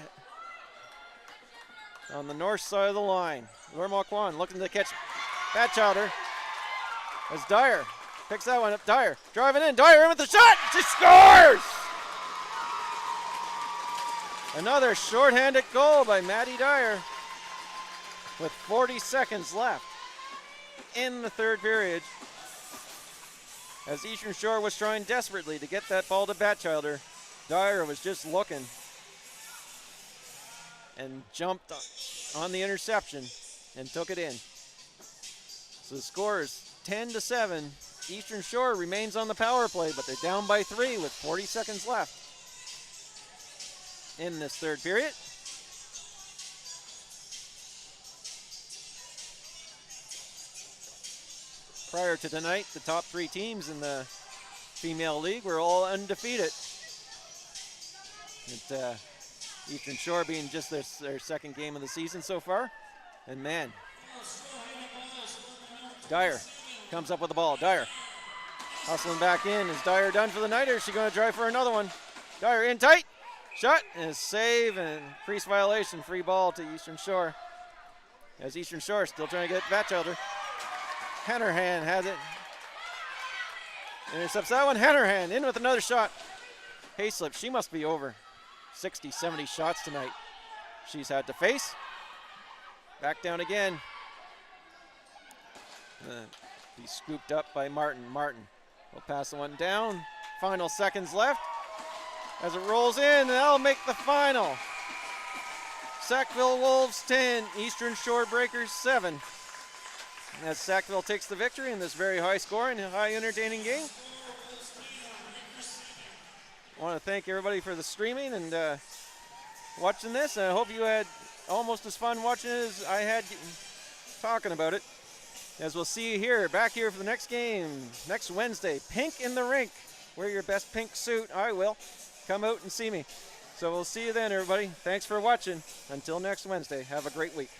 S5: on the north side of the line. Limroquan looking to catch Batchelder as Dyer picks that one up. Dyer driving in. Dyer in with the shot. She scores! Another shorthanded goal by Maddie Dyer with 40 seconds left in the third period. As Eastern Shore was trying desperately to get that ball to Batchelder, Dyer was just looking and jumped on the interception and took it in. So the score is 10-7. Eastern Shore remains on the power play, but they're down by 3 with 40 seconds left in this third period. Prior to tonight, the top 3 teams in the female league were all undefeated. Eastern Shore being just their second game of the season so far. And man, Dyer comes up with the ball. Dyer hustling back in. Is Dyer done for the night, or is she going to drive for another one? Dyer in tight. Shot and save and crease violation. Free ball to Eastern Shore. As Eastern Shore still trying to get Batchelder. Hennerhan has it. Intercepts that one. Hennerhan in with another shot. Hayslip, she must be over 60, 70 shots tonight she's had to face. Back down again. Be scooped up by Martin. Martin will pass the one down. Final seconds left. As it rolls in, that'll make the final. Sackville Wolves 10, Eastern Shore Breakers 7. As Sackville takes the victory in this very high scoring, high entertaining game. I want to thank everybody for the streaming and watching this. I hope you had almost as fun watching it as I had talking about it. As we'll see you here, back here for the next game, next Wednesday. Pink in the rink. Wear your best pink suit. I will. Come out and see me. So we'll see you then, everybody. Thanks for watching. Until next Wednesday, have a great week.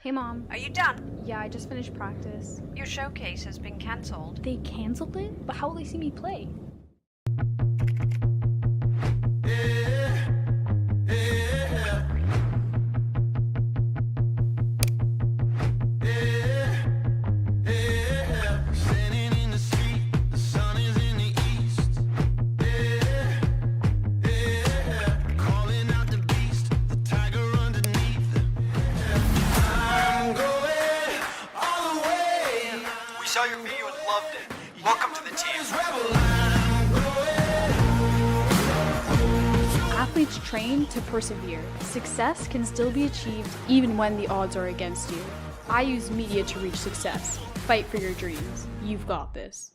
S1: Hey, Mom.
S2: Are you done?
S1: Yeah, I just finished practice.
S2: Your showcase has been cancelled.
S1: They canceled it? But how will they see me play?
S3: Standing in the street, the sun is in the east. Calling out the beast, the tiger underneath. I'm going all the way.
S6: We saw your video and loved it. Welcome to the team.
S1: Athletes train to persevere. Success can still be achieved even when the odds are against you. I use media to reach success. Fight for your dreams. You've got this.